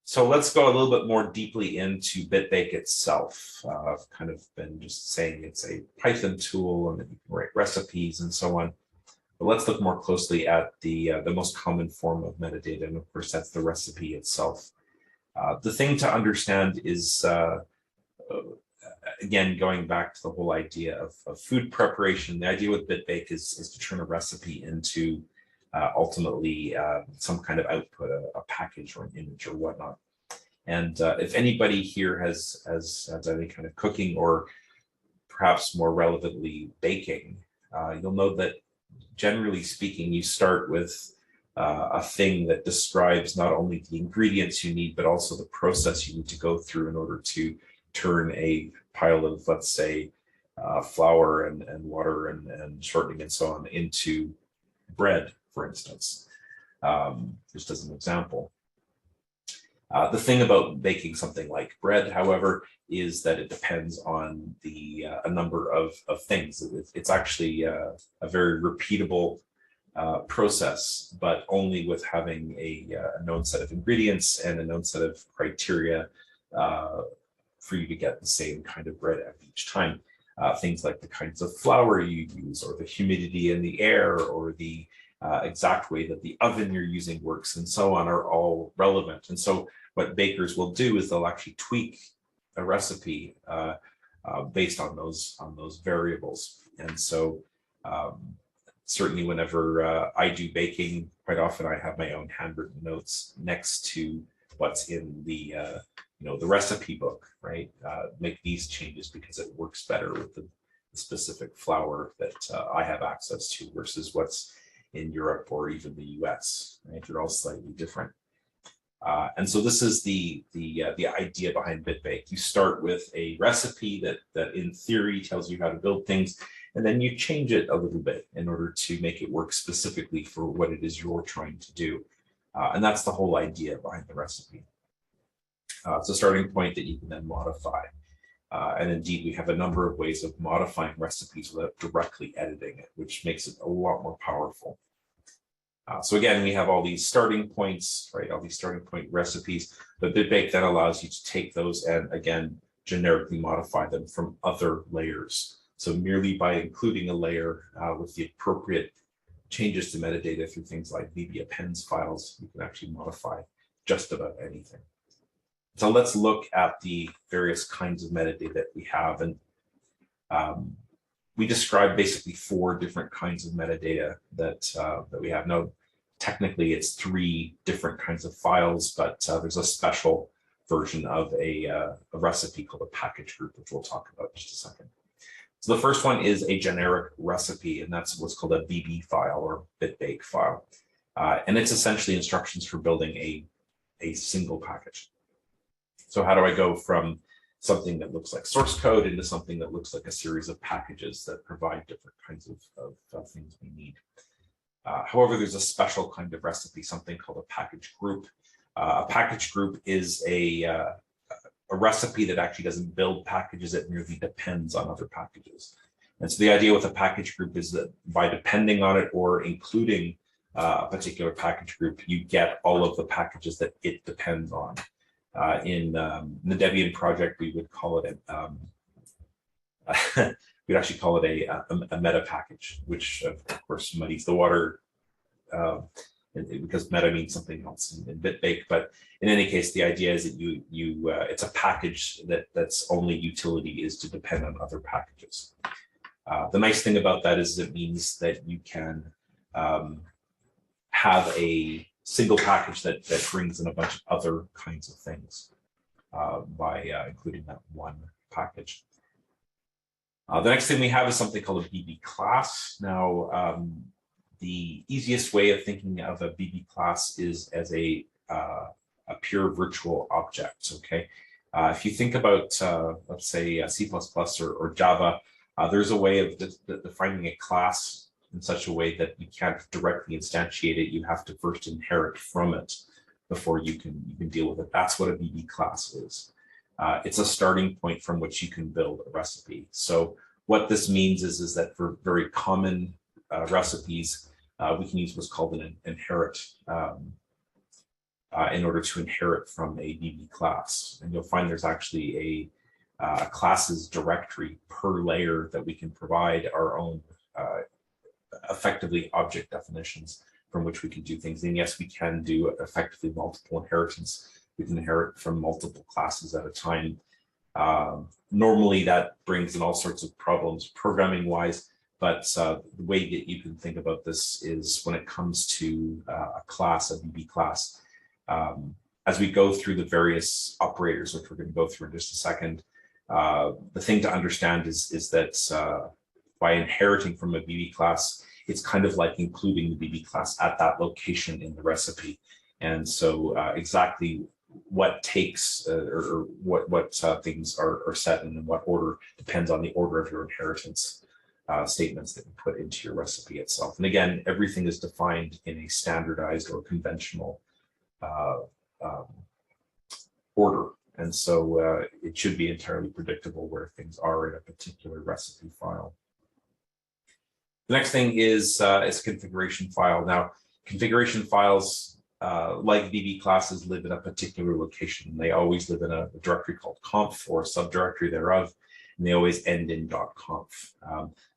So let's go a little bit more deeply into Bitbake itself. I've kind of been just saying it's a Python tool and that you can write recipes and so on. But let's look more closely at the most common form of metadata, and of course that's the recipe itself. The thing to understand is, again, going back to the whole idea of food preparation, the idea with Bitbake is to turn a recipe into ultimately some kind of output, a package or an image or whatnot. And if anybody here has any kind of cooking or perhaps more relevantly baking, you'll know that generally speaking, you start with a thing that describes not only the ingredients you need, but also the process you need to go through in order to turn a pile of, let's say, flour and water and shortening and so on into bread, for instance, just as an example. The thing about baking something like bread, however, is that it depends on a number of things. It's actually a very repeatable process, but only with having a known set of ingredients and a known set of criteria for you to get the same kind of bread out each time. Things like the kinds of flour you use, or the humidity in the air, or the exact way that the oven you're using works, and so on, are all relevant. And so what bakers will do is they'll actually tweak a recipe based on those variables. And so certainly whenever I do baking, quite often I have my own handwritten notes next to what's in the the recipe book, right? Make these changes because it works better with the specific flour that I have access to versus what's in Europe or even the US, right? They're all slightly different. And so this is the idea behind Bitbake. You start with a recipe that in theory tells you how to build things, and then you change it a little bit in order to make it work specifically for what it is you're trying to do. And that's the whole idea behind the recipe. It's a starting point that you can then modify. And indeed, we have a number of ways of modifying recipes without directly editing it, which makes it a lot more powerful. So again, we have all these starting points, right? All these starting point recipes, but Bitbake then allows you to take those and again, generically modify them from other layers. So merely by including a layer with the appropriate changes to metadata through things like VB appends files, you can actually modify just about anything. So let's look at the various kinds of metadata that we have. And we describe basically 4 different kinds of metadata that we have. Now, technically, it's 3 different kinds of files, but there's a special version of a recipe called a package group, which we'll talk about in just a second. So the first one is a generic recipe, and that's what's called a BB file or Bitbake file. And it's essentially instructions for building a single package. So how do I go from something that looks like source code into something that looks like a series of packages that provide different kinds of things we need? However, there's a special kind of recipe, something called a package group. A package group is a recipe that actually doesn't build packages, it merely depends on other packages. And so the idea with a package group is that by depending on it or including a particular package group, you get all of the packages that it depends on. In the Debian project, we would call it we'd actually call it a meta package, which of course muddies the water because meta means something else in Bitbake. But in any case, the idea is that it's a package that's only utility is to depend on other packages. The nice thing about that is it means that you can have a single package that brings in a bunch of other kinds of things by including that one package. The next thing we have is something called a BB class. Now, the easiest way of thinking of a BB class is as a pure virtual object, okay? If you think about, let's say, C++ or Java, there's a way of defining a class in such a way that you can't directly instantiate it. You have to first inherit from it before you can deal with it. That's what a BB class is. It's a starting point from which you can build a recipe. So what this means is that for very common recipes, we can use what's called an inherit in order to inherit from a BB class. And you'll find there's actually a classes directory per layer that we can provide our own effectively object definitions from which we can do things. And yes, we can do effectively multiple inheritance. We can inherit from multiple classes at a time. Normally that brings in all sorts of problems programming wise, but the way that you can think about this is when it comes to a class, a BB class, as we go through the various operators, which we're going to go through in just a second, the thing to understand is that by inheriting from a BB class, it's kind of like including the BB class at that location in the recipe. And so exactly what takes or what things are set and in what order depends on the order of your inheritance statements that you put into your recipe itself. And again, everything is defined in a standardized or conventional order. And so it should be entirely predictable where things are in a particular recipe file. The next thing is a configuration file. Now, configuration files, like BB classes, live in a particular location. They always live in a directory called conf or a subdirectory thereof, and they always end in .conf.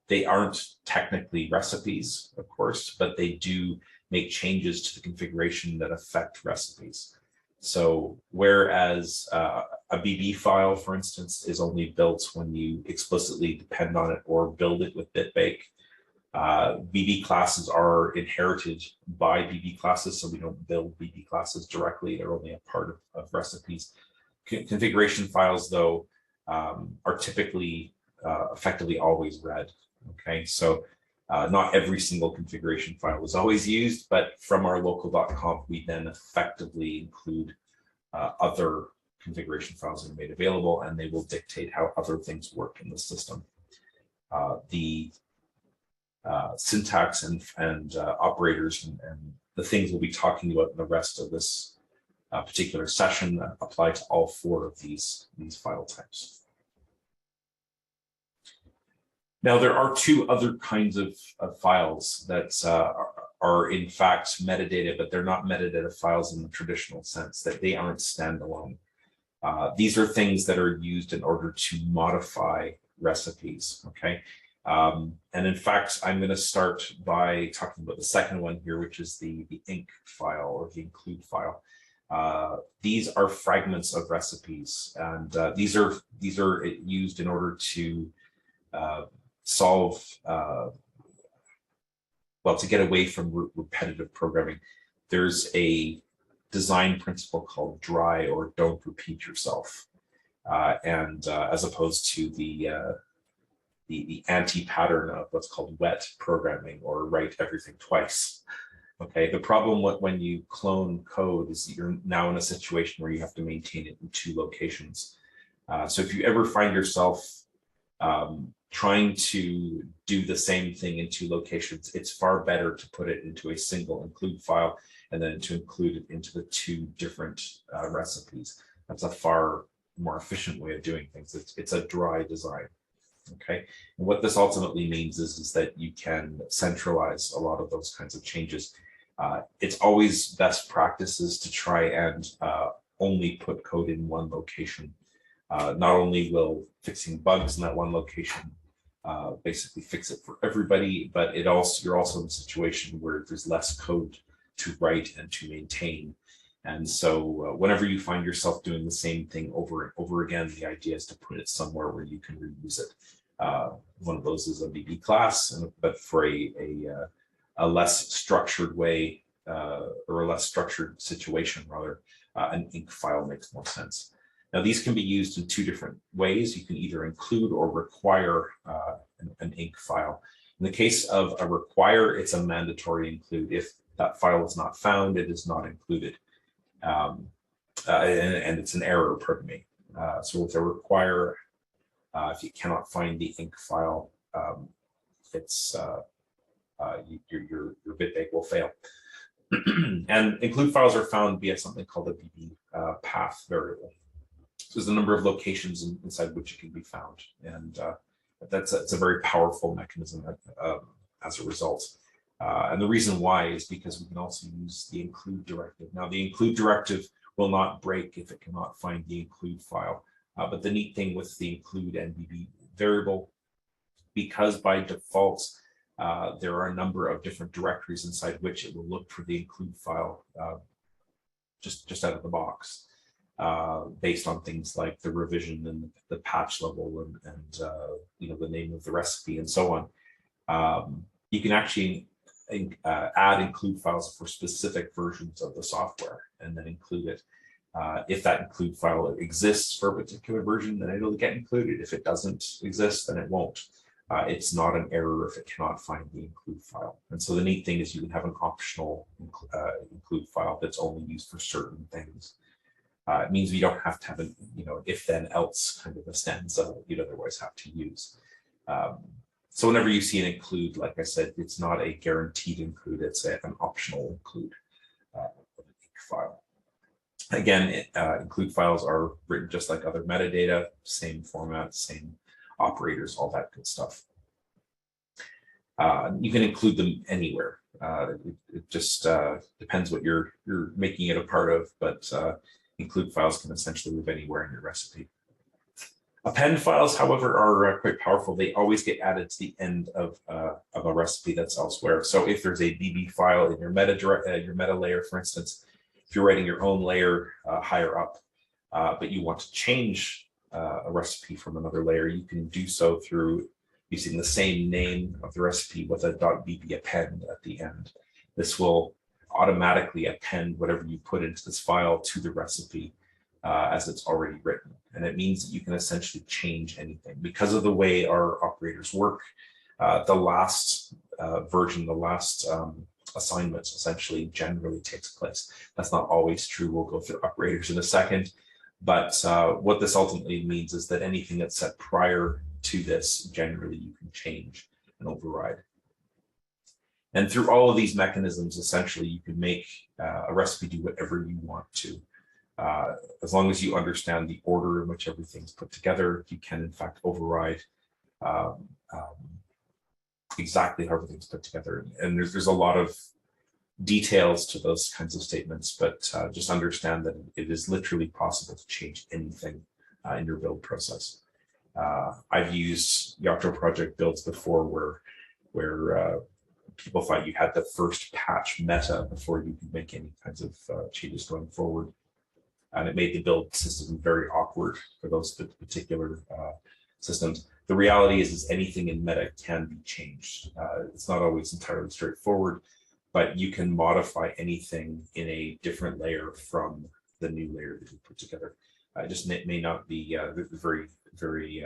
They aren't technically recipes, of course, but they do make changes to the configuration that affect recipes. So whereas a BB file, for instance, is only built when you explicitly depend on it or build it with Bitbake, BB classes are inherited by BB classes, so we don't build BB classes directly. They're only a part of recipes. Configuration files, though, are typically effectively always read. Okay, so not every single configuration file is always used, but from our local.conf, we then effectively include other configuration files that are made available, and they will dictate how other things work in the system. The syntax and operators and the things we'll be talking about in the rest of this particular session apply to all four of these file types. Now, there are two other kinds of files that are in fact metadata, but they're not metadata files in the traditional sense, that they aren't standalone. These are things that are used in order to modify recipes, okay? And in fact, I'm going to start by talking about the second one here, which is the inc file or the include file. These are fragments of recipes, and these are used in order to solve, well, to get away from repetitive programming. There's a design principle called dry or don't repeat yourself, and as opposed to the anti-pattern of what's called wet programming or write everything twice. Okay, the problem when you clone code is that you're now in a situation where you have to maintain it in two locations. So if you ever find yourself trying to do the same thing in two locations, it's far better to put it into a single include file and then to include it into the two different recipes. That's a far more efficient way of doing things. It's a dry design. Okay, and what this ultimately means is that you can centralize a lot of those kinds of changes. It's always best practices to try and only put code in one location. Not only will fixing bugs in that one location basically fix it for everybody, but you're also in a situation where there's less code to write and to maintain. And so whenever you find yourself doing the same thing over and over again, the idea is to put it somewhere where you can reuse it. One of those is a BB class, but for a less structured way or a less structured situation, rather, an inc file makes more sense. Now, these can be used in two different ways. You can either include or require an INC file. In the case of a require, it's a mandatory include. If that file is not found, it is not included. And it's an error, pardon me. So with a require, if you cannot find the INC file, your Bitbake will fail. And include files are found via something called a BB path variable. So there's a number of locations inside which it can be found, and it's a very powerful mechanism as a result. And the reason why is because we can also use the include directive. Now, the include directive will not break if it cannot find the include file. But the neat thing with the include and BB variable, because by default, there are a number of different directories inside which it will look for the include file just out of the box, based on things like the revision and the patch level and the name of the recipe and so on. You can actually add include files for specific versions of the software and then include it. If that include file exists for a particular version, then it'll get included. If it doesn't exist, then it won't. It's not an error if it cannot find the include file. And so the neat thing is you can have an optional include file that's only used for certain things. It means we don't have to have an if then else kind of a stanza you'd otherwise have to use. So whenever you see an include, like I said, it's not a guaranteed include, it's an optional include of an INC file. Again, include files are written just like other metadata, same format, same operators, all that good stuff. You can include them anywhere. It just depends what you're making it a part of, but include files can essentially live anywhere in your recipe. Append files, however, are quite powerful. They always get added to the end of a recipe that's elsewhere. So if there's a BB file in your meta layer, for instance, if you're writing your own layer higher up, but you want to change a recipe from another layer, you can do so through using the same name of the recipe with a .bb append at the end. This will automatically append whatever you put into this file to the recipe as it's already written. And it means that you can essentially change anything. Because of the way our operators work, the last version, the last assignment essentially generally takes place. That's not always true. We'll go through operators in a second. But what this ultimately means is that anything that's set prior to this, generally you can change and override. And through all of these mechanisms, essentially, you can make a recipe do whatever you want to. As long as you understand the order in which everything's put together, you can, in fact, override exactly how everything's put together. And there's a lot of details to those kinds of statements, but just understand that it is literally possible to change anything in your build process. I've used Yocto Project builds before where people thought you had the first patch meta before you could make any kinds of changes going forward. And it made the build system very awkward for those particular systems. The reality is anything in meta can be changed. It's not always entirely straightforward, but you can modify anything in a different layer from the new layer that you put together. Just may not be very, very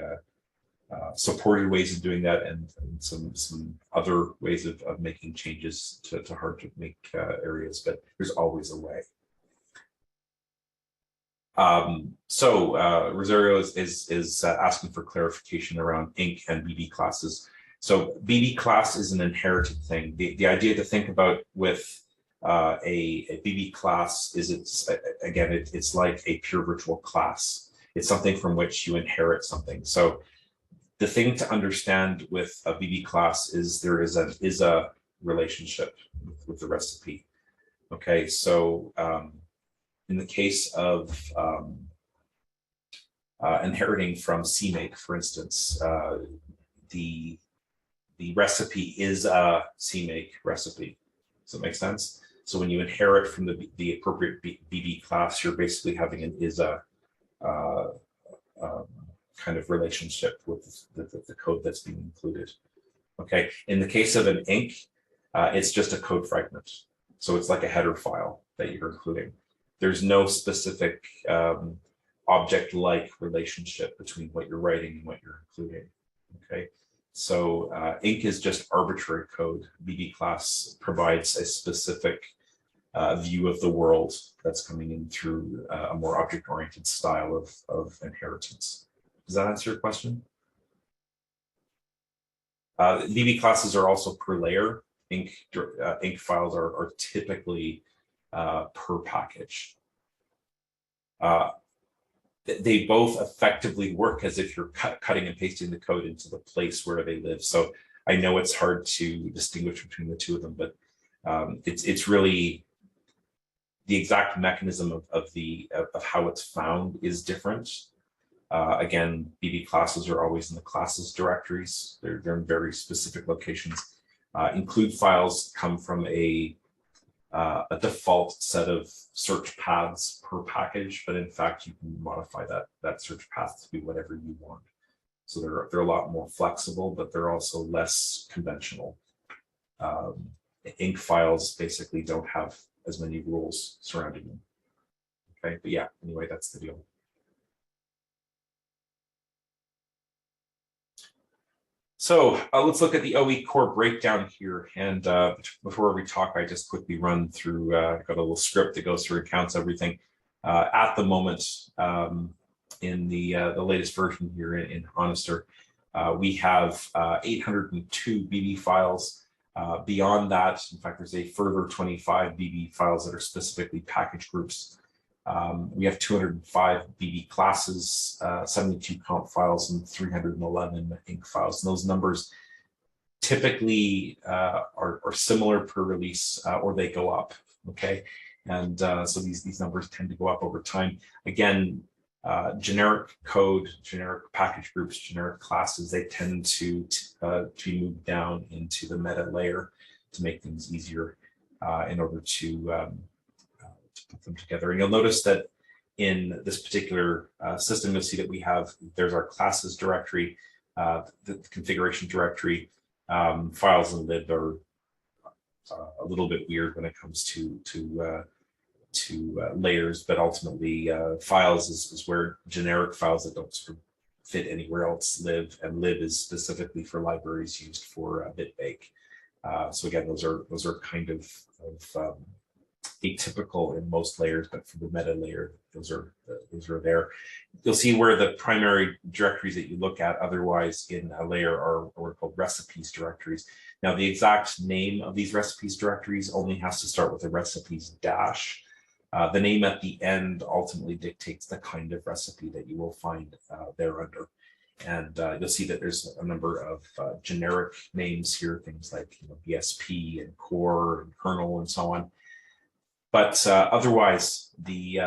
supported ways of doing that, and some other ways of making changes to hard to make areas, but there's always a way. Rosario is asking for clarification around INC and BB classes. So BB class is an inherited thing. The idea to think about with a BB class is it's like a pure virtual class. It's something from which you inherit something. So the thing to understand with a BB class is there is a relationship with the recipe. Okay, so in the case of inheriting from CMake, for instance, the recipe is a CMake recipe. Does that make sense? So when you inherit from the appropriate BB class, you're basically having an is-a kind of relationship with the code that's being included. Okay, in the case of an INC, it's just a code fragment. So it's like a header file that you're including. There's no specific object-like relationship between what you're writing and what you're including. Okay, so Inc is just arbitrary code. BB class provides a specific view of the world that's coming in through a more object-oriented style of inheritance. Does that answer your question? BB classes are also per layer. Inc files are typically per package. They both effectively work as if you're cutting and pasting the code into the place where they live. So I know it's hard to distinguish between the two of them, but it's really the exact mechanism of how it's found is different. Again, BB classes are always in the classes directories. They're in very specific locations. Include files come from a default set of search paths per package, but in fact, you can modify that search path to be whatever you want. So they're a lot more flexible, but they're also less conventional. Inc files basically don't have as many rules surrounding them. Okay, but yeah, anyway, that's the deal. So let's look at the OE core breakdown here. And before we talk, I just quickly run through, got a little script that goes through and counts everything. At the moment, in the latest version here in Honister, we have 802 BB files. Beyond that, in fact, there's a further 25 BB files that are specifically package groups. We have 205 BB classes, 72 comp files, and 311 Inc files. And those numbers typically are similar per release, or they go up. Okay, and so these numbers tend to go up over time. Again, generic code, generic package groups, generic classes, they tend to be moved down into the meta layer to make things easier in order to put them together. And you'll notice that in this particular system, you'll see that there's our classes directory, the configuration directory. Files and lib are a little bit weird when it comes to layers, but ultimately files is where generic files that don't sort of fit anywhere else live, and lib is specifically for libraries used for Bitbake. So again, those are kind of atypical in most layers, but for the meta layer, those are there. You'll see where the primary directories that you look at otherwise in a layer are what are called recipes directories. Now, the exact name of these recipes directories only has to start with a recipes dash. The name at the end ultimately dictates the kind of recipe that you will find there under. And you'll see that there's a number of generic names here, things like BSP and core and kernel and so on. But otherwise, the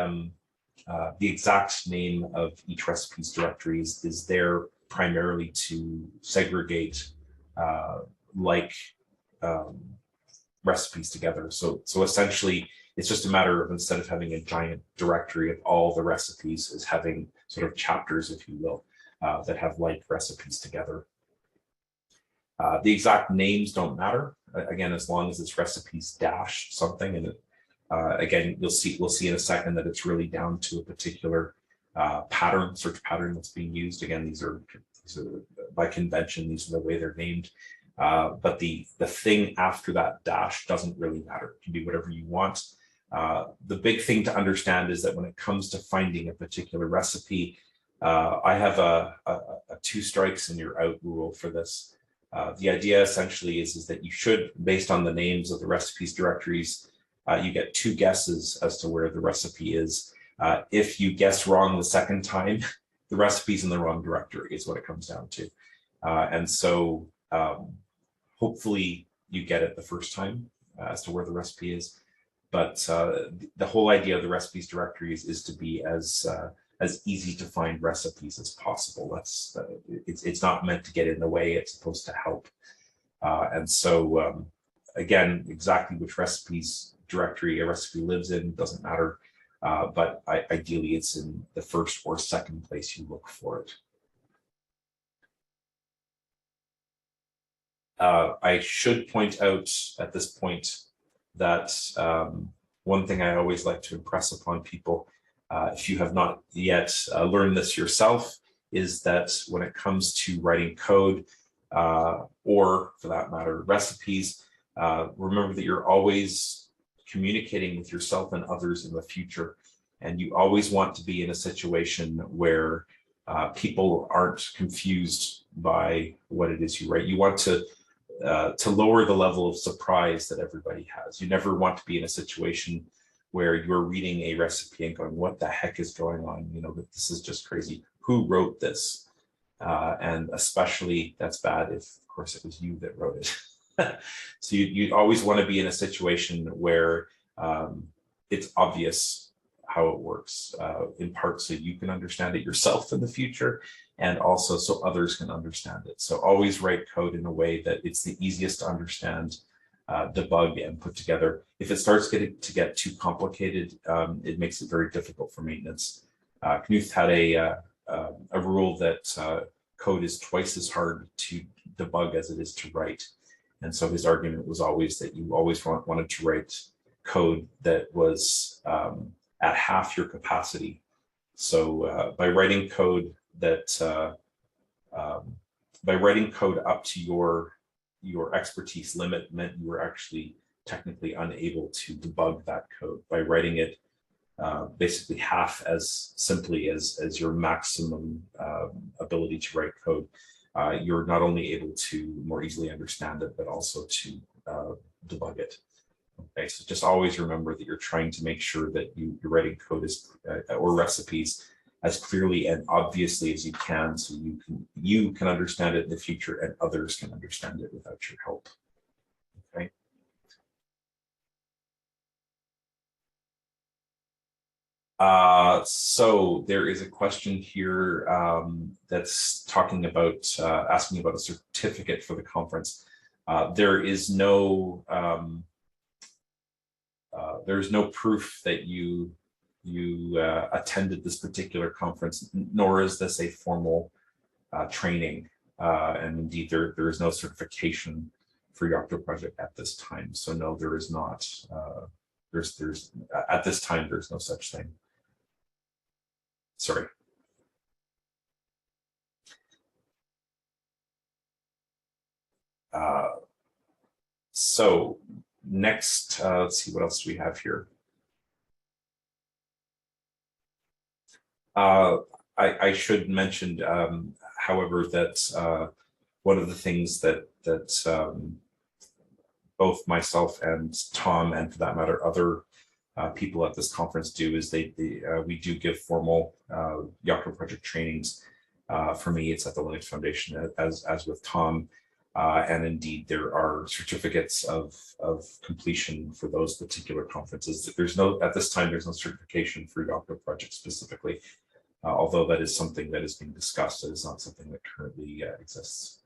exact name of each recipe's directories is there primarily to segregate recipes together. So essentially, it's just a matter of, instead of having a giant directory of all the recipes, is having sort of chapters, if you will, that have like recipes together. The exact names don't matter, again, as long as it's recipes dash something. And again, we'll see in a second that it's really down to a particular search pattern that's being used. Again, these are by convention, these are the way they're named. But the thing after that dash doesn't really matter. It can be whatever you want. The big thing to understand is that when it comes to finding a particular recipe, I have a 2 strikes and you're out rule for this. The idea essentially is that you should, based on the names of the recipes directories, you get 2 guesses as to where the recipe is. If you guess wrong the second time, the recipe's in the wrong directory is what it comes down to. And so hopefully you get it the first time as to where the recipe is. But the whole idea of the recipes directories is to be as easy to find recipes as possible. It's not meant to get in the way, it's supposed to help. And so again, exactly which recipes directory a recipe lives in doesn't matter, but ideally it's in the first or second place you look for it. I should point out at this point that one thing I always like to impress upon people If you have not yet learned this yourself, is that when it comes to writing code, or for that matter, recipes, remember that you're always communicating with yourself and others in the future. And you always want to be in a situation where people aren't confused by what it is you write. You want to lower the level of surprise that everybody has. You never want to be in a situation where you're reading a recipe and going, what the heck is going on? You know, this is just crazy. Who wrote this? And especially that's bad if, of course, it was you that wrote it. So you always want to be in a situation where it's obvious how it works, in part so you can understand it yourself in the future, and also so others can understand it. So always write code in a way that it's the easiest to understand, debug, and put together. If it starts to get too complicated, it makes it very difficult for maintenance. Knuth had a rule that code is twice as hard to debug as it is to write. And so his argument was always that you always wanted to write code that was at half your capacity. So by writing code up to your expertise limit meant you were actually technically unable to debug that code. By writing it basically half as simply as your maximum ability to write code, you're not only able to more easily understand it, but also to debug it. Okay, so just always remember that you're trying to make sure that you're writing code or recipes as clearly and obviously as you can, so you can understand it in the future and others can understand it without your help. Okay. So there is a question here that's talking about asking about a certificate for the conference. There's no proof that you attended this particular conference, nor is this a formal training, and indeed there is no certification for Yocto Project at this time. So no, there is not. There's at this time there's no such thing. Sorry. So next, let's see, what else do we have here? I should mention, however, that one of the things that both myself and Tom, and for that matter, other people at this conference do is we do give formal Yocto Project trainings. For me, it's at the Linux Foundation, as with Tom. And indeed, there are certificates of completion for those particular conferences. At this time, there's no certification for Yocto Project specifically, although that is something that is being discussed. It is not something that currently exists.